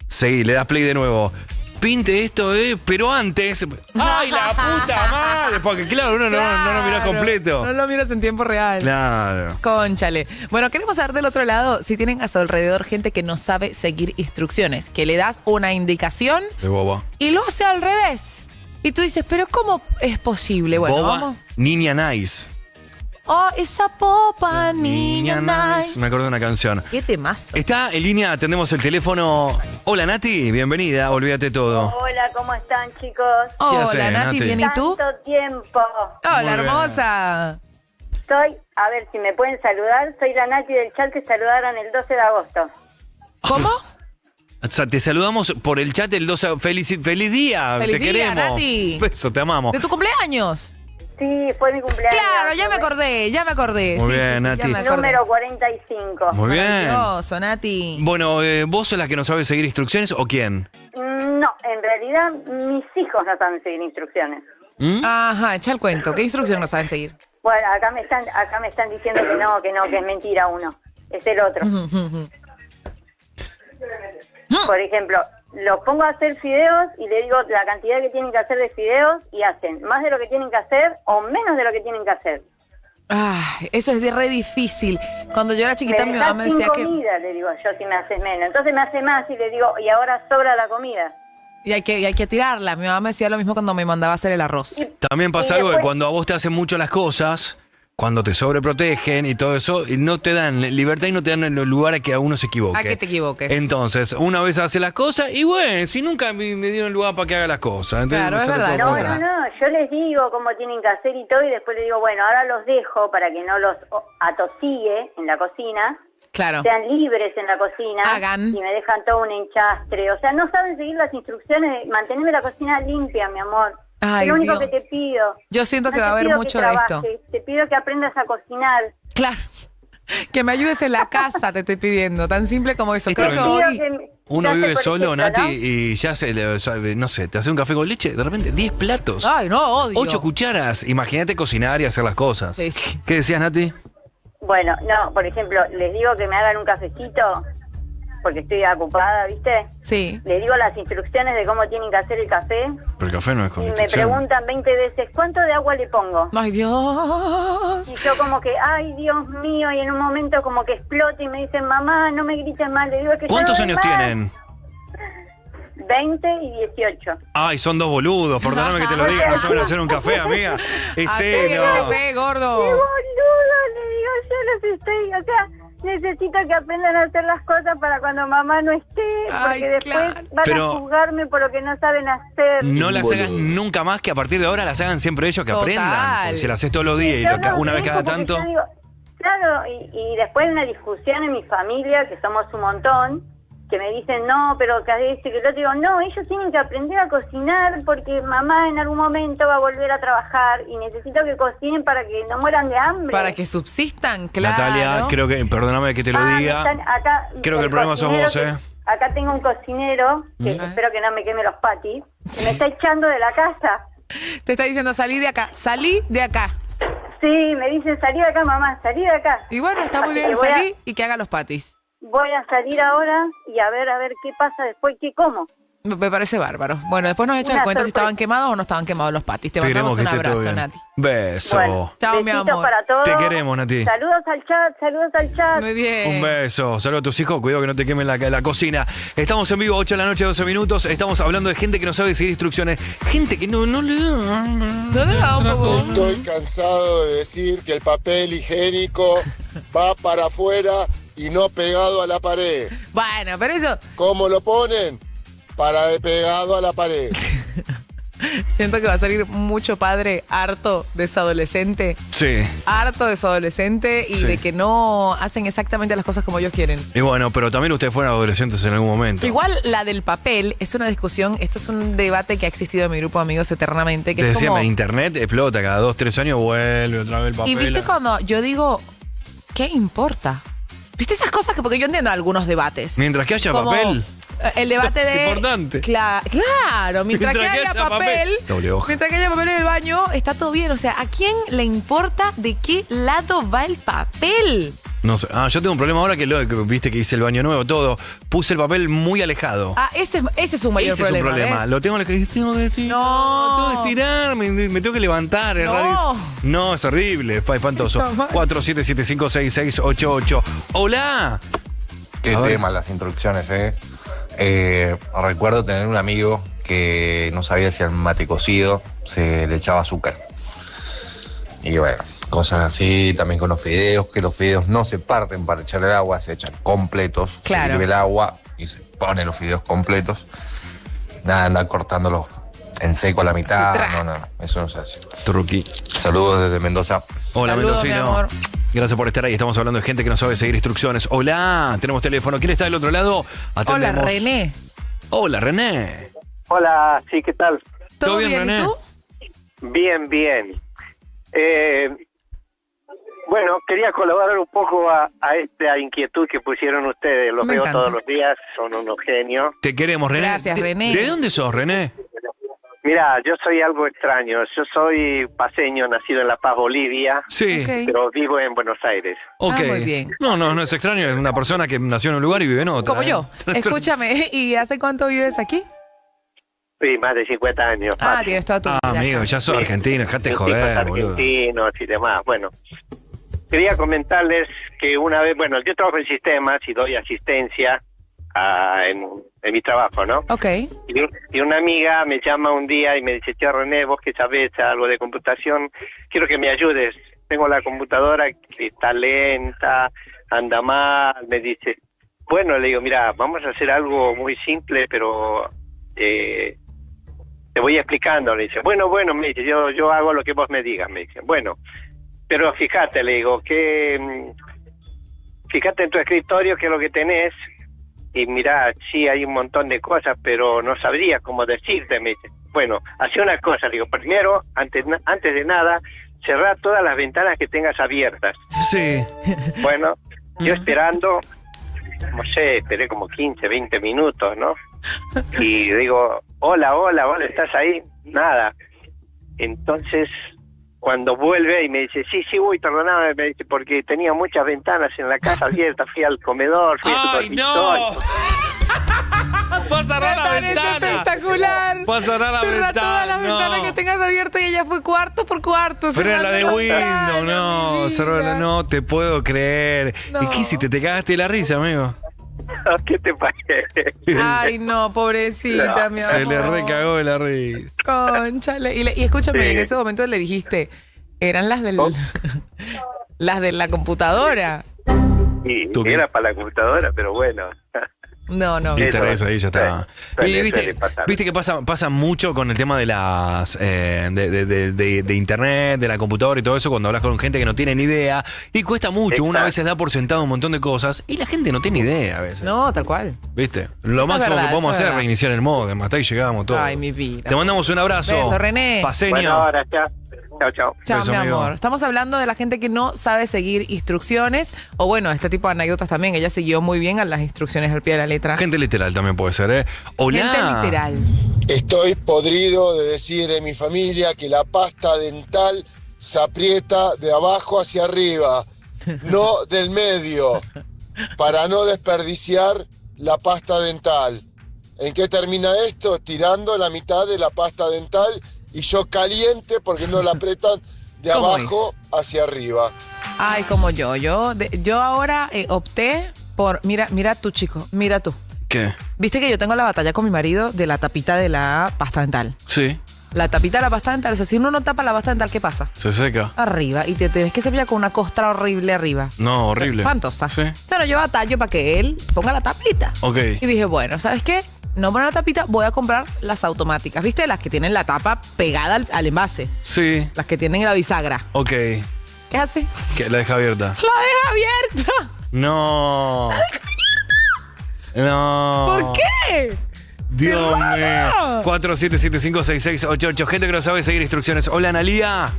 Seguí, le das play de nuevo. Pinte esto, pero antes. ¡Ay, la puta madre! Porque claro, uno no lo mira completo. No lo miras en tiempo real. Claro. Cónchale. Bueno, queremos saber del otro lado si tienen a su alrededor gente que no sabe seguir instrucciones, que le das una indicación De boba. y lo hace al revés. Y tú dices, pero ¿cómo es posible? Bueno, Boba, vamos. niña nice. Oh, esa popa, niña nice. Me acuerdo de una canción. ¿Qué temazo? Está en línea, atendemos el teléfono. Hola Nati, bienvenida, olvídate todo. Hola, ¿cómo están, chicos? Hola, haces, Nati, Nati? ¿bien y tú? Tanto tiempo. Hola, Muy bien. hermosa. Soy, a ver si me pueden saludar, soy la Nati del chat que saludaron el 12 de agosto. ¿Cómo? O sea, te saludamos por el chat del 12. ¡Feliz día! ¡Feliz te día, queremos. Nati! Beso, te amamos. ¿De tu cumpleaños? Sí, fue mi cumpleaños. Claro, ya me acordé. Muy Sí, bien, sí, Nati. ya me acordé. Número 45. Muy bien. Maravilloso, Nati. Bueno, ¿vos sos la que no sabe seguir instrucciones o quién? No, en realidad mis hijos no saben seguir instrucciones. Ajá, echa el cuento. ¿Qué instrucción no saben seguir? Bueno, acá me están diciendo que es mentira uno. Es el otro. Por ejemplo, los pongo a hacer fideos y le digo la cantidad que tienen que hacer de fideos y hacen más de lo que tienen que hacer o menos de lo que tienen que hacer. Ay, eso es re difícil. Cuando yo era chiquita, mi mamá me dejás decía sin que... comida, le digo yo, si me haces menos. Entonces me hace más y le digo, y ahora sobra la comida. Y hay que tirarla. Mi mamá me decía lo mismo cuando me mandaba a hacer el arroz. También pasa Y algo que después- cuando a vos te hacen mucho las cosas, cuando te sobreprotegen y todo eso, y no te dan libertad y no te dan el lugar a que a uno se equivoque. A que te equivoques. Entonces, una vez hace las cosas y bueno, si nunca me dieron lugar para que haga las cosas. Entonces, Claro, es verdad, No, yo les digo cómo tienen que hacer y todo, y después les digo, bueno, ahora los dejo para que no los atosigue en la cocina. Claro. Sean libres en la cocina. Hagan. Y me dejan todo un enchastre. O sea, no saben seguir las instrucciones de mantenerme la cocina limpia, mi amor. Ay, es lo único Dios. que te pido. Yo siento que No va a te haber pido mucho que de esto. trabajes, te pido que aprendas a cocinar. Claro. Que me ayudes en la casa, te estoy pidiendo. Tan simple como eso. Creo que Te pido hoy... Uno vive solo, Nati, ¿no? y ya no sé, te hace un café con leche, de repente 10 platos. Ay, no, odio. 8 cucharas. Imagínate cocinar y hacer las cosas. Sí, sí. ¿Qué decías, Nati? Bueno, no, por ejemplo, les digo que me hagan un cafecito porque estoy ocupada, ¿viste? Sí. Les digo las instrucciones de cómo tienen que hacer el café Pero el café no es con y me instrucción. preguntan 20 veces, ¿cuánto de agua le pongo? Ay, Dios. Y yo como que, ay, Dios mío, y en un momento como que exploto y me dicen, mamá, no me grites mal. Le digo que ¿Cuántos yo no años doy más. tienen? 20 y 18. Ay, son dos boludos, perdóname que te lo diga, no saben hacer un café, amiga. Y sí, Hacele no. café, gordo. ¡Qué boludo! Le digo, yo los estoy, o sea, necesito que aprendan a hacer las cosas para cuando mamá no esté, Ay, porque después claro. van Pero- a juzgarme por lo que no saben hacer. No las hagan nunca más, que a partir de ahora las hagan siempre ellos, que Total. aprendan. Porque si las haces todos los días y Yo no una vez dejo cada porque tanto. yo digo, claro, y después una discusión en mi familia, que somos un montón, que me dicen, no, pero que dice que yo digo, no, ellos tienen que aprender a cocinar porque mamá en algún momento va a volver a trabajar y necesito que cocinen para que no mueran de hambre. Para que subsistan, claro. Natalia, creo que, perdóname que te lo Ah, diga. acá, Creo que el problema sos vos, cocinero Acá tengo un cocinero, que espero que no me queme los patis, que me está echando de la casa. Te está diciendo, salí de acá, salí de acá. Sí, me dicen, salí de acá, mamá, salí de acá. Y bueno, está muy Así bien, que voy a- salí y que haga los patis. Voy a salir ahora y a ver qué pasa después, qué como. Me parece bárbaro. Bueno, después nos echan el Una cuento si sorpresa. estaban quemados o no estaban quemados los patis. Te Queremos mandamos un que esté todo abrazo, bien. Nati. Beso. Bueno, Chao, mi besitos amor. para todos. Te queremos, Nati. Saludos al chat, saludos al chat. Muy bien. Un beso. Saludos a tus hijos. Cuidado que no te quemen la cocina. Estamos en vivo, 8 de la noche, 12 minutos. Estamos hablando de gente que no sabe seguir instrucciones. Gente que no le da. Estoy cansado de decir que el papel higiénico va para afuera y no pegado a la pared. Bueno, pero eso ¿Cómo lo ponen? Pegado a la pared. siento que va a salir mucho padre harto de su adolescente. Sí. Harto de su adolescente y Sí. de que no hacen exactamente las cosas como ellos quieren. Y bueno, pero también ustedes fueron adolescentes en algún momento. Igual la del papel es una discusión, esto es un debate que ha existido en mi grupo de amigos eternamente, que Te es decía, como... internet explota, cada 2, 3 años vuelve otra vez el papel. Y viste cuando yo digo, ¿qué importa? ¿Viste esas cosas que porque yo entiendo algunos debates? Mientras que haya Como papel. El debate Es de... importante. Claro, mientras que haya papel, Doble hoja. mientras que haya papel en el baño, está todo bien. O sea, ¿a quién le importa de qué lado va el papel? No sé. Yo tengo un problema ahora que viste que hice el baño nuevo, todo. Puse el papel muy alejado. Ah, ese es un mayor Ese problema. es un problema. ¿ves? Lo tengo alejado. Tengo que estirar. No. Tengo que estirar, me tengo que levantar. Es No. rarísimo. No, es horrible, es espantoso. Está mal. 47756688. Hola. Qué A ver. tema las instrucciones, recuerdo tener un amigo que no sabía si al mate cocido se le echaba azúcar. Y bueno, cosas así, también con los fideos, que los fideos no se parten para echarle el agua, se echan completos. Claro. Se hirve el agua y se ponen los fideos completos. Nada, andar cortándolos en seco a la mitad. No, eso no se hace. Truqui. Saludos desde Mendoza. Hola, Saludos, Mendocino. mi amor. Gracias por estar ahí. Estamos hablando de gente que no sabe seguir instrucciones. Hola, tenemos teléfono. ¿Quién está del otro lado? Hola, Atendemos. René. Hola, René. Hola, sí, ¿qué tal? ¿Todo bien, René? ¿Y tú? Bien, bien. Bueno, quería colaborar un poco a esta inquietud que pusieron ustedes. Los Me veo encanta. todos los días, son unos genios. Te queremos, René. Gracias, René. ¿De dónde sos, René? Mira, yo soy algo extraño. Yo soy paseño, nacido en La Paz, Bolivia. Sí. Ok. Pero vivo en Buenos Aires. Ok. muy bien. No es extraño. Es una persona que nació en un lugar y vive en otro. Como yo. Escúchame, ¿y hace cuánto vives aquí? Sí, más de 50 años. Ah, fácil. tienes toda tu vida acá. Amigo, ya sos argentino. Dejate Mis joder, hijos boludo. argentinos y demás. Bueno, quería comentarles que una vez, bueno, yo trabajo en sistemas y doy asistencia en mi trabajo, ¿no? Ok. Y una amiga me llama un día y me dice, che, René, vos que sabés algo de computación, quiero que me ayudes. tengo la computadora que está lenta, anda mal, me dice. Bueno, le digo, mira, vamos a hacer algo muy simple, pero te voy explicando. Le dice, bueno, me dice, yo hago lo que vos me digas, me dice. Bueno, pero fíjate, le digo, fíjate en tu escritorio qué es lo que tenés, y mira, sí hay un montón de cosas, pero no sabría cómo decirte, me dice. Bueno, hacé una cosa, le digo, primero, antes de nada, cerrá todas las ventanas que tengas abiertas. Sí. Bueno, yo esperando, no sé, esperé como 15, 20 minutos, ¿no? Y digo, hola, ¿estás ahí? Nada. Entonces, cuando vuelve y me dice, sí, uy, perdóname, me dice, porque tenía muchas ventanas en la casa abiertas, fui al comedor, fui al dormitorio. ¡Va a cerrar la ventana! Espectacular. ¡Va a cerrar la Cerra ventana! todas las ventanas que tengas abiertas y ella fue cuarto por cuarto. Pero era la de cerrando Windows, no, cerró la, no te puedo creer. No. ¿Y qué hiciste? ¿Te cagaste la risa, amigo? ¿Qué te parece? Ay, no, pobrecita, mi amor. Se le recagó de la risa. Cónchale. Y escúchame, Sí. en ese momento le dijiste, eran las del las de la computadora. Sí, era para la computadora, pero bueno. No. Y Teresa ahí ya está. Y Suele viste pasar. que pasa mucho con el tema de las de internet, de la computadora y todo eso, cuando hablas con gente que no tiene ni idea, y cuesta mucho. Exacto. Una a veces da por sentado un montón de cosas y la gente no tiene idea a veces. No, tal cual. ¿Viste? Lo Eso es máximo verdad, que podemos eso es hacer es verdad. reiniciar el modem. Hasta ahí llegamos todos. Ay, mi vida. Te mandamos un abrazo. Beso, René. Paseño. Bueno, ahora ya. Chao. Chao, Beso, mi amigo. amor. Estamos hablando de la gente que no sabe seguir instrucciones, o bueno, este tipo de anécdotas también. Ella siguió muy bien a las instrucciones al pie de la letra. Gente literal también puede ser, ¿eh? Hola. Gente literal. Estoy podrido de decir en mi familia que la pasta dental se aprieta de abajo hacia arriba, no del medio, para no desperdiciar la pasta dental. ¿En qué termina esto? Tirando la mitad de la pasta dental y yo caliente porque no la apretan de ¿Cómo abajo hacia arriba. Ay, como yo. Yo ahora opté por. Mira tú, chico. Mira tú. ¿Qué? Viste que yo tengo la batalla con mi marido de la tapita de la pasta dental. Sí, La tapita de la pasta dental. O sea, si uno no tapa la pasta dental, ¿qué pasa? se seca. Arriba. Y te tienes que cepillar con una costra horrible arriba. No, horrible. Espantosa. Sí. Pero yo batallo para que él ponga la tapita. Ok. Y dije, bueno, ¿sabes qué? No poner la tapita, voy a comprar las automáticas. ¿Viste? Las que tienen la tapa pegada al envase. Sí, Las que tienen la bisagra. ok. ¿Qué hace? Que la deja abierta. ¡La deja abierta! No. No. ¿Por qué? Dios mío. raro! 47756688. Gente que no sabe seguir instrucciones. Hola, Analía.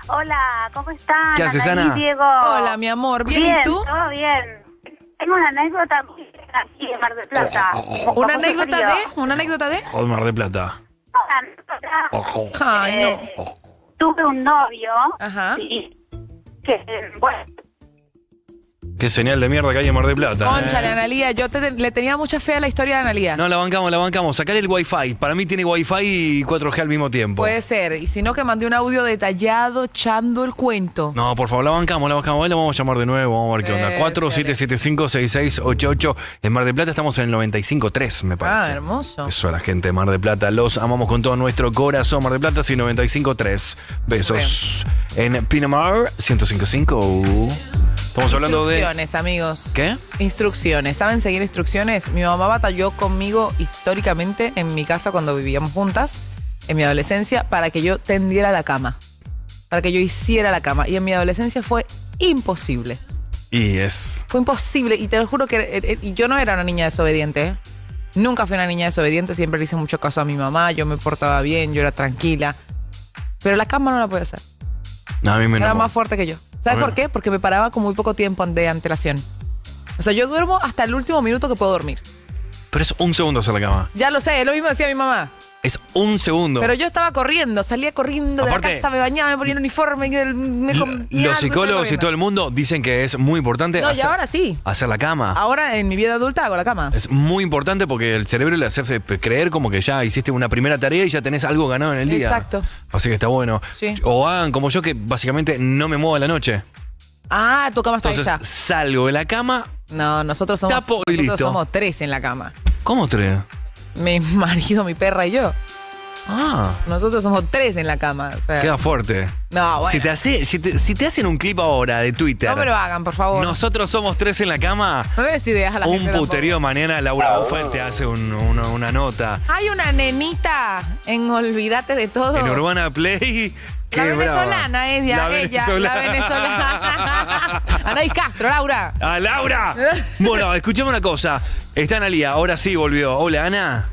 Hola, ¿cómo están? ¿Qué haces, Anaí, Ana? Diego. Hola, mi amor. ¿Bien, y tú? Todo bien. Tengo una anécdota aquí en Mar del Plata. ¿Una anécdota de? Oh, Mar de Plata. Ay, no. Tuve un novio. Ajá. Y que, bueno, Qué señal de mierda que hay en Mar de Plata. Cónchale, Analía. Yo le tenía mucha fe a la historia de Analía. No, la bancamos. Sacale el Wi-Fi. Para mí tiene Wi-Fi y 4G al mismo tiempo. Puede ser. Y si no, que mandé un audio detallado echando el cuento. No, por favor, la bancamos. Hoy la vamos a llamar de nuevo. Vamos a ver qué onda. 47756688. En Mar de Plata estamos en el 95.3, me parece. Ah, hermoso. Eso a la gente de Mar de Plata. Los amamos con todo nuestro corazón. Mar de Plata, sí, 95.3. Besos. En Pinamar, 105.5. Estamos hablando de... Instrucciones, amigos. ¿Qué? Instrucciones. ¿Saben seguir instrucciones? Mi mamá batalló conmigo históricamente en mi casa cuando vivíamos juntas, en mi adolescencia, para que yo tendiera la cama. Para que yo hiciera la cama. Y en mi adolescencia fue imposible. Y es... Fue imposible. Y te lo juro que yo no era una niña desobediente, ¿eh? Nunca fui una niña desobediente. Siempre le hice mucho caso a mi mamá. Yo me portaba bien, yo era tranquila. Pero la cama no la podía hacer. No, a mí me Era enamoró. más fuerte que yo. ¿Sabes A ver. por qué? Porque me paraba con muy poco tiempo de antelación. O sea, yo duermo hasta el último minuto que puedo dormir. Pero es un segundo hacer la cama. Ya lo sé, es lo mismo decía mi mamá. Es un segundo. Pero yo estaba corriendo, salía corriendo de Aparte, la casa, me bañaba, me ponía el uniforme, me comía algo, Los psicólogos y estaba todo el mundo dicen que es muy importante corriendo. No, y ahora sí. hacer la cama. Ahora en mi vida adulta hago la cama. Es muy importante porque el cerebro le hace creer como que ya hiciste una primera tarea y ya tenés algo ganado en el día. Exacto. Así que está bueno. Sí. O hagan como yo que básicamente no me muevo a la noche. Ah, tu cama está Entonces hecha. salgo de la cama. No, nosotros somos, tapo y nosotros listo. somos 3 en la cama. ¿Cómo 3? Mi marido, mi perra y yo. Nosotros somos 3 en la cama. O sea. Queda fuerte. No, bueno. Si te hacen un clip ahora de Twitter. No me lo hagan, por favor. Nosotros somos 3 en la cama. No le des ideas a la gente. Un puterío mañana, Laura Buffet te hace una nota. Hay una nenita en Olvídate de Todo. En Urbana Play. La venezolana es ya, La venezolana. Anaís Castro, Laura. ¡Ah, Laura! Bueno, escuchame una cosa. Está Analía, ahora sí volvió. Hola, Ana.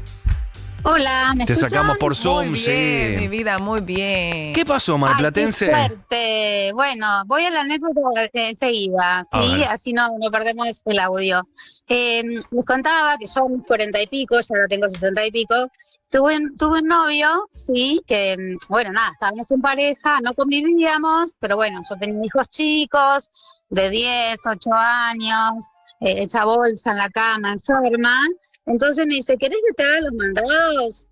Hola, ¿me escuchan? Te sacamos por Zoom, Muy bien, sí. mi vida, muy bien. ¿Qué pasó, marplatense? Ay, qué suerte. Bueno, voy a la anécdota enseguida, ¿sí? Así no perdemos el audio. Les contaba que yo a mis 40 y pico, ya ahora tengo 60 y pico, tuve un novio, ¿sí? Que, bueno, nada, estábamos en pareja, no convivíamos, pero bueno, yo tenía hijos chicos, de 10, 8 años, hecha bolsa en la cama, enferma. Entonces me dice, ¿querés que te haga los mandados?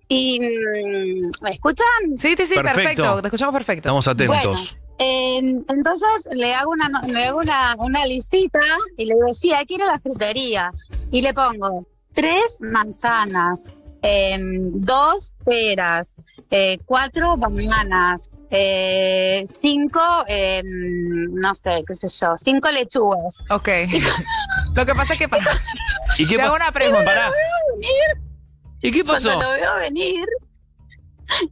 Y, ¿me escuchan? Sí, perfecto. Te escuchamos perfecto. Estamos atentos. Bueno, entonces le hago una listita y le digo, sí, hay que ir a la frutería. Y le pongo 3 manzanas, 2 peras, 4 bananas, 5, no sé, qué sé yo, 5 lechugas. Ok. Lo que pasa es que ¿Y qué te hago una pregunta. ¿Y qué pasó? Cuando lo veo venir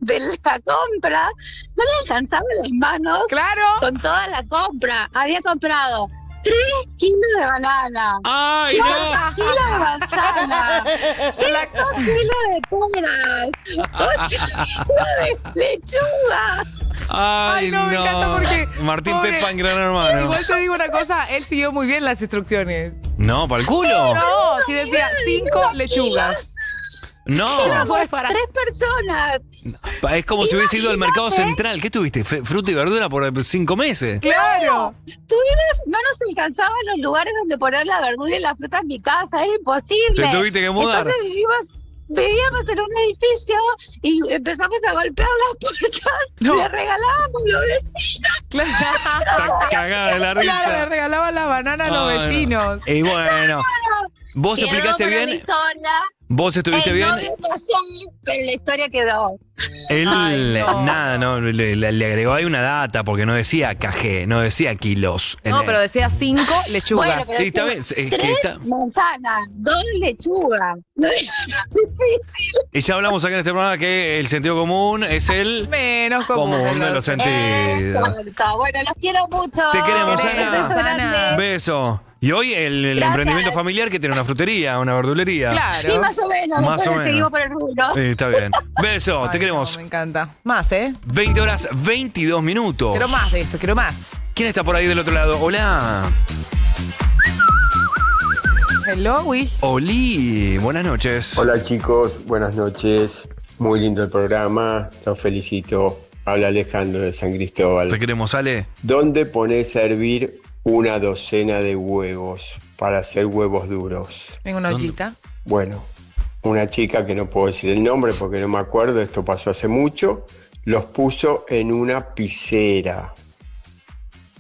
de la compra, no le alcanzaban las manos. Claro. Con toda la compra. Había comprado 3 kilos de banana. ¡Ay, 2 no! kilos de manzana. 5 kilos de peras. 8 kilos de lechuga. Ay, no, me encanta porque. Martín pobre, Pepa en Gran Hermano. Igual te digo una cosa, él siguió muy bien las instrucciones. No, ¿para el culo? No, sí decía 5 lechugas. No. Éramos 3 personas. Es como si hubiese ido al mercado central. ¿Qué tuviste? ¿Fruta y verdura por 5 meses? Claro. No nos alcanzaban los lugares donde poner la verdura y la fruta en mi casa. Era imposible. Te tuviste que mudar. Entonces vivíamos en un edificio y empezamos a golpear las puertas. Le regalábamos los vecinos. Claro. Está cagada de la risa. Claro, le regalaban la banana a los vecinos. Y bueno, ¿vos explicaste bien? ¿Vos estuviste bien? No pasó, pero la historia quedó. Él, no. nada, no, le agregó ahí una data porque no decía kg, no decía kilos. No, pero decía 5 lechugas. Bueno, pero Sí, está bien, es que 3 manzanas, 2 lechugas. No es difícil. Y ya hablamos acá en este programa que el sentido común es el menos común de los sentidos. Exacto. Bueno, los quiero mucho. Te queremos, Ana. Beso grande. Beso. Y hoy el emprendimiento familiar que tiene una frutería, una verdulería. Claro. Y más o menos, Más después o menos. seguimos por el rubro. Sí, está bien. Beso, te queremos. Me encanta. Más, 20 horas, 22 minutos. Quiero más de esto, quiero más. ¿Quién está por ahí del otro lado? Hola. Hello, Wish. Oli, buenas noches. Hola chicos, buenas noches. Muy lindo el programa, los felicito. Habla Alejandro de San Cristóbal. Te queremos, Ale. ¿Dónde pones a hervir una docena de huevos para hacer huevos duros? En una ollita. Bueno, una chica que no puedo decir el nombre porque no me acuerdo, esto pasó hace mucho, los puso en una piscera.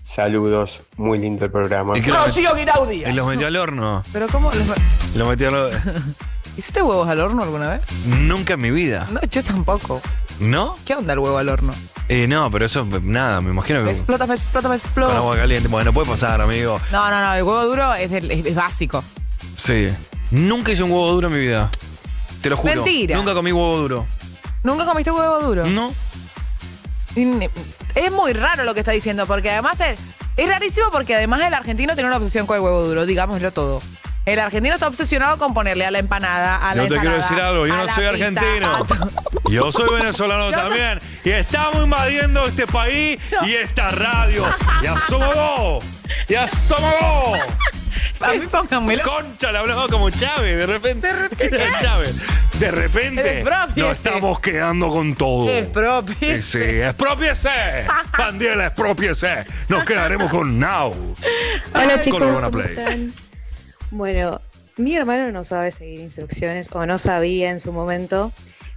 Saludos, muy lindo el programa. ¿Y los metió al horno? ¿Pero cómo? Lo metió al horno. ¿Hiciste huevos al horno alguna vez? Nunca en mi vida. No, yo tampoco. ¿No? ¿Qué onda el huevo al horno? No, pero eso, nada, me imagino que Explota. con agua caliente. Bueno, puede pasar, amigo. No, el huevo duro es básico. Sí. Nunca hice un huevo duro en mi vida. Te lo juro. Mentira. Nunca comí huevo duro. ¿Nunca comiste huevo duro? No. Es muy raro lo que está diciendo, porque además es rarísimo porque además el argentino tiene una obsesión con el huevo duro, digámoslo todo. El argentino está obsesionado con ponerle a la empanada, a la Yo te ensalada, quiero decir algo, yo a no la soy pizza, argentino. Yo soy venezolano también. Y estamos invadiendo este país y esta radio. ¡Ya somos dos! ¡Ya somos dos! A mí pónganmelo. Concha, le hablamos como Chávez, de repente. Chávez. De repente Expropiese. nos estamos quedando con todo. Expropiese. Sí, expropiese. Pandiela, expropiese. Nos quedaremos con Now. Hola chicos, Con Urbana ¿cómo Play. están? Bueno, mi hermano no sabe seguir instrucciones o no sabía en su momento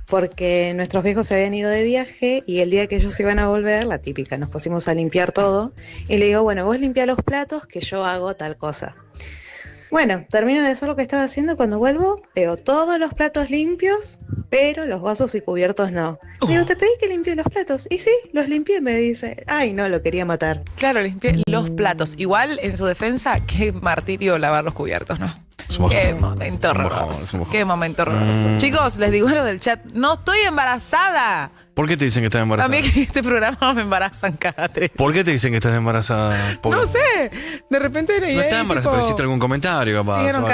porque nuestros viejos se habían ido de viaje y el día que ellos iban a volver, la típica, nos pusimos a limpiar todo y le digo, bueno, vos limpia los platos que yo hago tal cosa. Bueno, termino de hacer lo que estaba haciendo. Cuando vuelvo, veo todos los platos limpios, pero los vasos y cubiertos no. Digo, te pedí que limpie los platos. Y sí, los limpié, me dice. Ay, no, lo quería matar. Claro, limpié los platos. Igual, en su defensa, qué martirio lavar los cubiertos, ¿no? Qué momento horroroso. Qué momento horroroso. Chicos, les digo lo del chat. No estoy embarazada. ¿Por qué te dicen que estás embarazada? A mí que este programa me embarazan cada 3. ¿Por qué te dicen que estás embarazada? Pobre. No sé. De repente No estás embarazada, pero hiciste algún comentario, capaz. Dijeron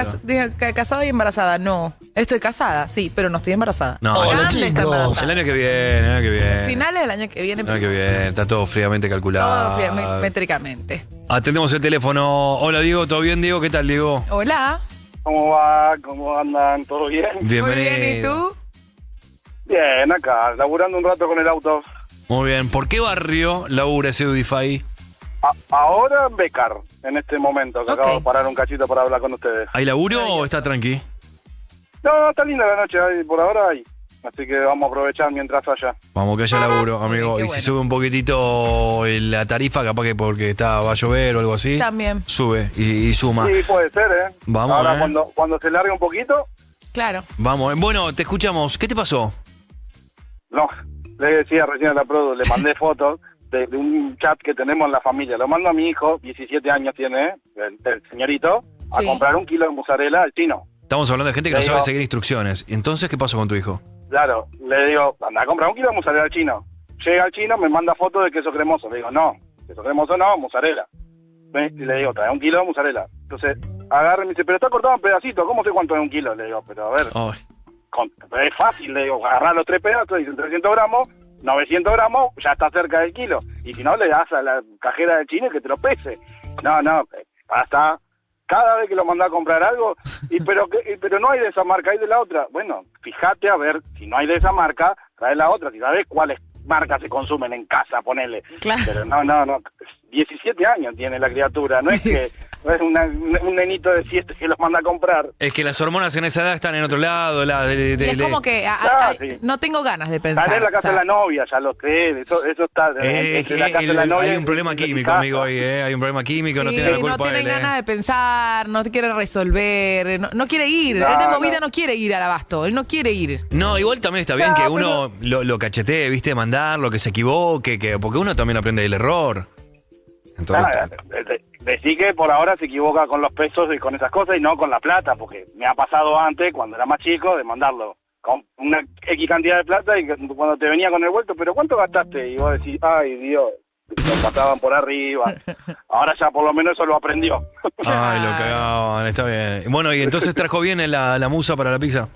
casada y embarazada. No. Estoy casada, sí, pero no estoy embarazada. No, Grande está embarazada. el año que viene, Finales del año que viene. El año que viene, está todo fríamente calculado. Todo métricamente. Atendemos el teléfono. Hola, Diego, ¿todo bien, Diego? ¿Qué tal, Diego? Hola. ¿Cómo va? ¿Cómo andan? ¿Todo bien? Bienvenido. Muy bien, ¿y tú? Bien, acá, laburando un rato con el auto. Muy bien. ¿Por qué barrio labura ese Udify? Ahora en Becar, en este momento, que acabo de parar un cachito para hablar con ustedes. ¿Hay laburo o está tranqui? No, está linda la noche, por ahora hay. Así que vamos a aprovechar mientras haya. Vamos que haya laburo, amigo. bien, Y si bueno. sube un poquitito la tarifa, capaz que porque va a llover o algo así. También. Sube y suma. Sí, puede ser, ¿eh? Vamos, ahora ¿eh? cuando se largue un poquito, Claro. Vamos. Bueno, te escuchamos. ¿Qué te pasó? no. Le decía recién a la produ, le mandé fotos de un chat que tenemos en la familia. Lo mando a mi hijo, 17 años tiene, el señorito, a Sí. comprar 1 kilo de mozzarella al chino. Estamos hablando de gente que Le no sabe digo- seguir instrucciones. Entonces, ¿qué pasó con tu hijo? Claro, le digo, anda a comprar 1 kilo de mozzarella al chino. Llega al chino, me manda fotos de queso cremoso. Le digo, no, queso cremoso no, mozzarella. ¿Ves? Y le digo, trae 1 kilo de mozzarella. Entonces, agarra y me dice, pero está cortado en pedacitos, ¿cómo sé cuánto es 1 kilo? Le digo, pero a ver, es fácil, le digo, agarrar los 3 pedazos, dicen 300 gramos, 900 gramos, ya está cerca del kilo. Y si no, le das a la cajera del chino que te lo pese. No, basta. Cada vez que lo mandás a comprar algo, pero no hay de esa marca, hay de la otra. Bueno, fíjate a ver, si no hay de esa marca, trae la otra, si sabes cuáles marcas se consumen en casa, ponele. Claro. Pero no, 17 años tiene la criatura, no es que no es un nenito de 7 que los manda a comprar. Es que las hormonas en esa edad están en otro lado. Y es como que sí. no tengo ganas de pensar. Está en la casa o sea, de la novia, ya lo sé, eso está entre la casa de la novia. hay un problema químico, amigo, ahí, ¿eh? Hay un problema químico, no sí, tiene la culpa no tiene él, ganas de pensar, no te quiere resolver, no quiere ir. No, Él de movida no quiere ir al abasto, él no quiere ir. No, igual también está bien No, que pero- uno lo cachetee, viste, mandarlo, que se equivoque, porque uno también aprende del error. Entonces, Decí que por ahora se equivoca con los pesos y con esas cosas y no con la plata, porque me ha pasado antes, cuando era más chico, de mandarlo con una X cantidad de plata y que cuando te venía con el vuelto, pero ¿cuánto gastaste? Y vos decís, ay Dios, lo pasaban por arriba. Ahora ya por lo menos eso lo aprendió. ay, lo cagaban, está bien. Bueno, y entonces trajo bien la musa para la pizza.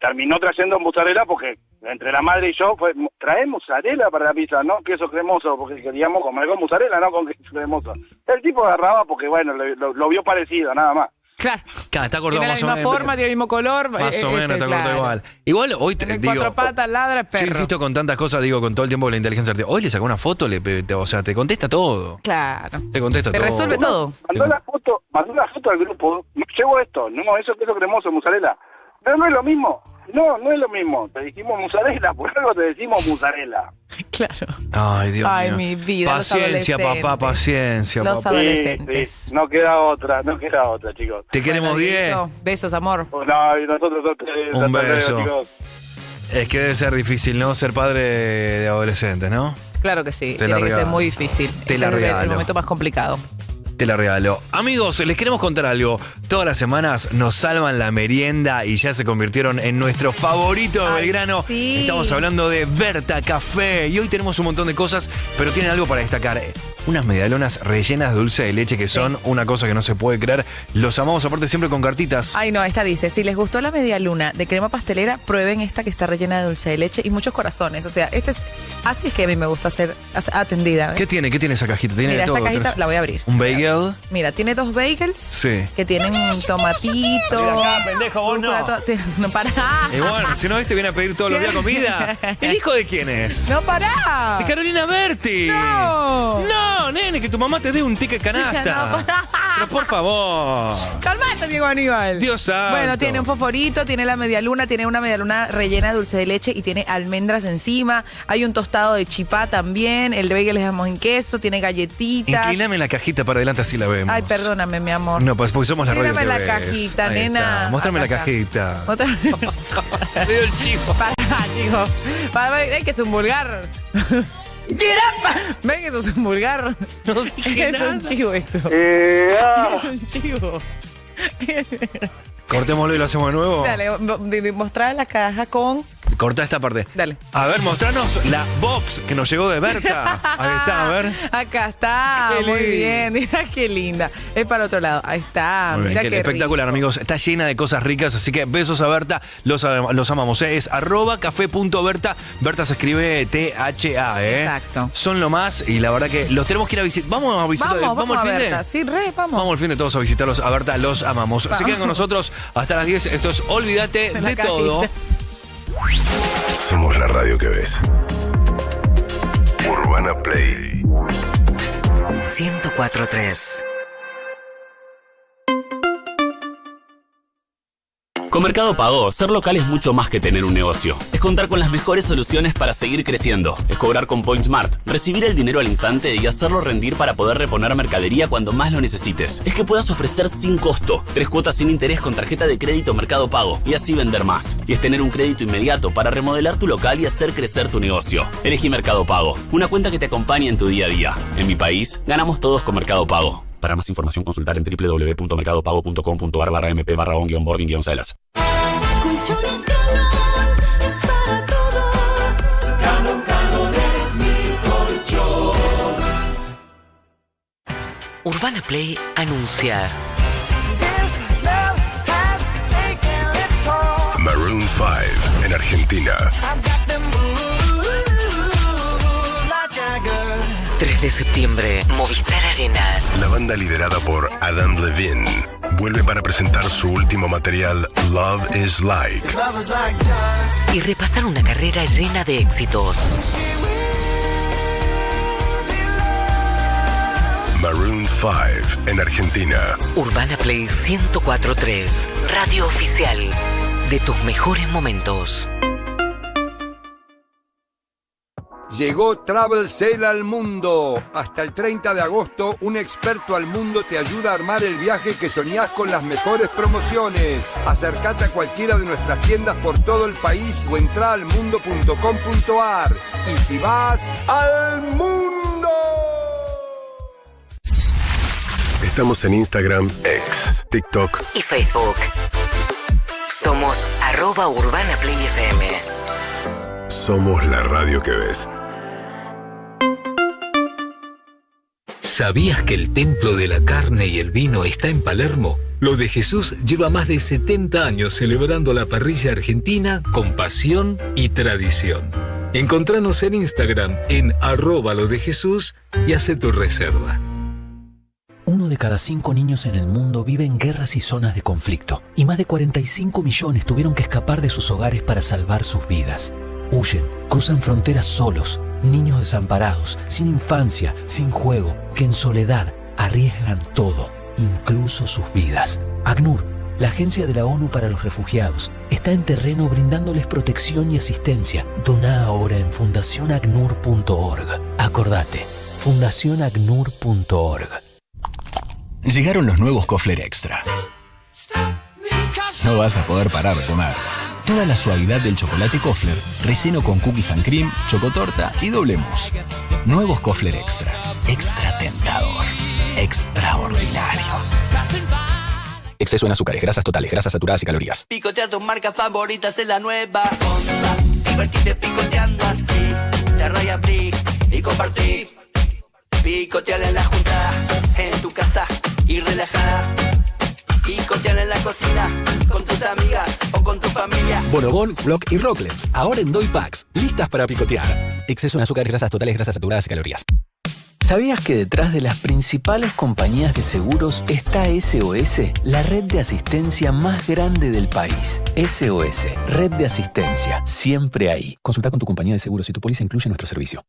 Terminó trayendo mozzarella porque entre la madre y yo trae mozzarella para la pizza, no queso cremoso, porque queríamos comer con mozzarella, no con queso cremoso. El tipo agarraba porque, bueno, lo vio parecido, nada más. Claro. Está cortado Tiene la más o misma menos. forma, tiene el mismo color. Más o menos, está cortado claro. igual. Igual hoy te Tiene digo. 4 patas, ladra, es perro. Yo insisto con tantas cosas, digo, con todo el tiempo de la inteligencia artificial. Hoy le sacó una foto, o sea, te contesta todo. Claro. Te contesta Te todo. resuelve todo. Mandó una foto al grupo, llevo esto, no, eso queso cremoso, mozzarella. Pero no es lo mismo, no es lo mismo. Te dijimos mozzarella, por algo te decimos mozzarella. Claro. Ay, Dios Ay, mío. mi vida, los Paciencia, adolescentes. papá, paciencia, Los papá. adolescentes. Sí, no queda otra, chicos. Te queremos 10. Dieguito, besos, amor. No, y nosotros Un beso. chicos. Es que debe ser difícil, ¿no? Ser padre de adolescentes, ¿no? Claro que sí, Te la tiene que ser regalo. muy difícil. Te Es la el regalo. momento más complicado. Te la regalo. Amigos, les queremos contar algo. Todas las semanas nos salvan la merienda y ya se convirtieron en nuestro favorito de Belgrano. sí. Estamos hablando de Berta Café. Y hoy tenemos un montón de cosas, pero tienen algo para destacar. Unas medialunas rellenas de dulce de leche que son una cosa que no se puede creer. Los amamos aparte siempre con cartitas. Ay, no, esta dice, si les gustó la media luna de crema pastelera, prueben esta que está rellena de dulce de leche y muchos corazones. O sea, así es que a mí me gusta ser atendida. ¿ves? ¿Qué tiene? ¿Qué tiene esa cajita? Tiene Mira, de todo. esta cajita Tenés la voy a abrir. ¿Un bagel? Mira, tiene 2 bagels Sí. que tienen tomatito. Mira acá, pendejo, vos no. No, pará. Y bueno, si no, te viene a pedir todos los días comida. ¿El hijo de quién es? No, pará. De Carolina Berti. No. No, nene, que tu mamá te dé un ticket canasta. Pero por favor. Calmate, Diego Aníbal. Dios santo. Bueno, tiene un fosforito, tiene la medialuna, tiene una medialuna rellena de dulce de leche y tiene almendras encima. Hay un tostado de chipá también. El de bagel es jamón en queso, tiene galletitas. Inclíname la cajita para adelante Berta sí la vemos. Ay, perdóname, mi amor. No, pues porque somos la radio Mírame que la ves. cajita, Ahí nena. está. Móstrame la Acá. cajita. Otra Veo el chivo. Pará, chicos. Ven que es un vulgar. Ven que sos un vulgar. No es un chivo esto. Es un chivo. Cortémoslo y lo hacemos de nuevo. Dale, mostrar la caja con... Corta esta parte. Dale. A ver, mostranos la box que nos llegó de Berta. Ahí está, a ver. Acá está. Qué Muy lindo. bien. Mira qué linda. Es para otro lado. Ahí está. Muy bien, Mira qué qué espectacular, amigos. Está llena de cosas ricas, así que besos a Berta. Los amamos. Es @café.berta. Berta se escribe THA, Exacto. Son lo más y la verdad que los tenemos que ir a visitar. Vamos a visitar. Vamos al a fin de. Berta. Sí, vamos. Vamos al fin de todos a visitarlos a Berta. Los amamos. Se Vamos. quedan con nosotros hasta las 10. Esto es Olvídate En la de cajita. todo. Somos la radio que ves. Urbana Play 104.3. Con Mercado Pago, ser local es mucho más que tener un negocio. Es contar con las mejores soluciones para seguir creciendo. Es cobrar con PointSmart, recibir el dinero al instante y hacerlo rendir para poder reponer mercadería cuando más lo necesites. Es que puedas ofrecer sin costo 3 cuotas sin interés con tarjeta de crédito Mercado Pago y así vender más. Y es tener un crédito inmediato para remodelar tu local y hacer crecer tu negocio. Elegí Mercado Pago, una cuenta que te acompañe en tu día a día. En mi país, ganamos todos con Mercado Pago. Para más información, consultar en www.mercadopago.com.ar/mp/onboarding-sellers. Colchones Galón es para todos. Galón, Galón es mi colchón. Urbana Play anuncia. Maroon 5 en Argentina. 3 de septiembre, Movistar Arena. La banda liderada por Adam Levine vuelve para presentar su último material Love is Like. Y repasar una carrera llena de éxitos. Maroon 5 en Argentina. Urbana Play 104.3, radio oficial de tus mejores momentos. Llegó Travel Sale al mundo. Hasta el 30 de agosto, un experto al mundo te ayuda a armar el viaje que soñás con las mejores promociones. Acércate a cualquiera de nuestras tiendas por todo el país o entra al mundo.com.ar. Y si vas al mundo... Estamos en Instagram, X, TikTok. Y Facebook. Somos @UrbanaPlayFM. Somos la radio que ves. ¿Sabías que el templo de la carne y el vino está en Palermo? Lo de Jesús lleva más de 70 años celebrando la parrilla argentina con pasión y tradición. Encontranos en Instagram en @lodejesús y hace tu reserva. 1 de cada 5 niños en el mundo vive en guerras y zonas de conflicto, y más de 45 millones tuvieron que escapar de sus hogares para salvar sus vidas. Huyen, cruzan fronteras solos, niños desamparados, sin infancia, sin juego, que en soledad arriesgan todo, incluso sus vidas. ACNUR, la Agencia de la ONU para los Refugiados, está en terreno brindándoles protección y asistencia. Doná ahora en fundacionacnur.org. Acordate, fundacionacnur.org. Llegaron los nuevos Kofler Extra. No vas a poder parar de comer. Toda la suavidad del chocolate Kofler, relleno con cookies and cream, chocotorta y doble mousse. Nuevos Kofler Extra. Extra tentador. Extraordinario. Exceso en azúcares, grasas totales, grasas saturadas y calorías. Picotear tus marcas favoritas en la nueva onda. Divertirte picoteando así. Cerra y abrí y compartí. Picotear en la junta, en tu casa y relajada. Picotear en la cocina, con tus amigas o con tu familia. Bonobón, Block y Rocklets, ahora en Doy Packs, listas para picotear. Exceso en azúcares, grasas totales, grasas saturadas y calorías. ¿Sabías que detrás de las principales compañías de seguros está SOS, la red de asistencia más grande del país? SOS, red de asistencia, siempre ahí. Consulta con tu compañía de seguros si tu póliza incluye nuestro servicio.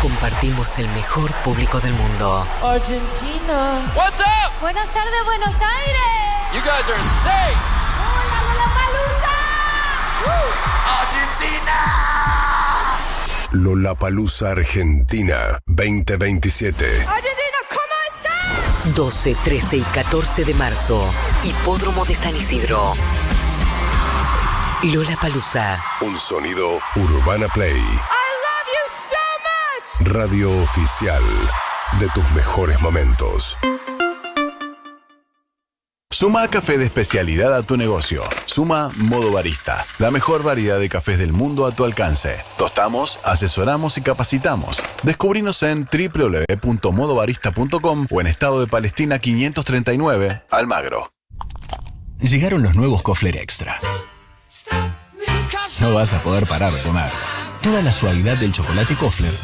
Compartimos el mejor público del mundo. Argentina. What's up? Buenas tardes, Buenos Aires. You guys are insane. Hola, Lollapalooza. Argentina. Lollapalooza Argentina 2027. 12, 13 y 14 de marzo. Hipódromo de San Isidro. Lollapalooza. Un sonido Urbana Play. Radio oficial de tus mejores momentos. Suma café de especialidad a tu negocio. Suma Modo Barista, la mejor variedad de cafés del mundo a tu alcance. Tostamos, asesoramos y capacitamos. Descubrinos en www.modobarista.com o en Estado de Palestina 539, Almagro. Llegaron los nuevos Kofler Extra. No vas a poder parar de comer. Toda la suavidad del chocolate Kofler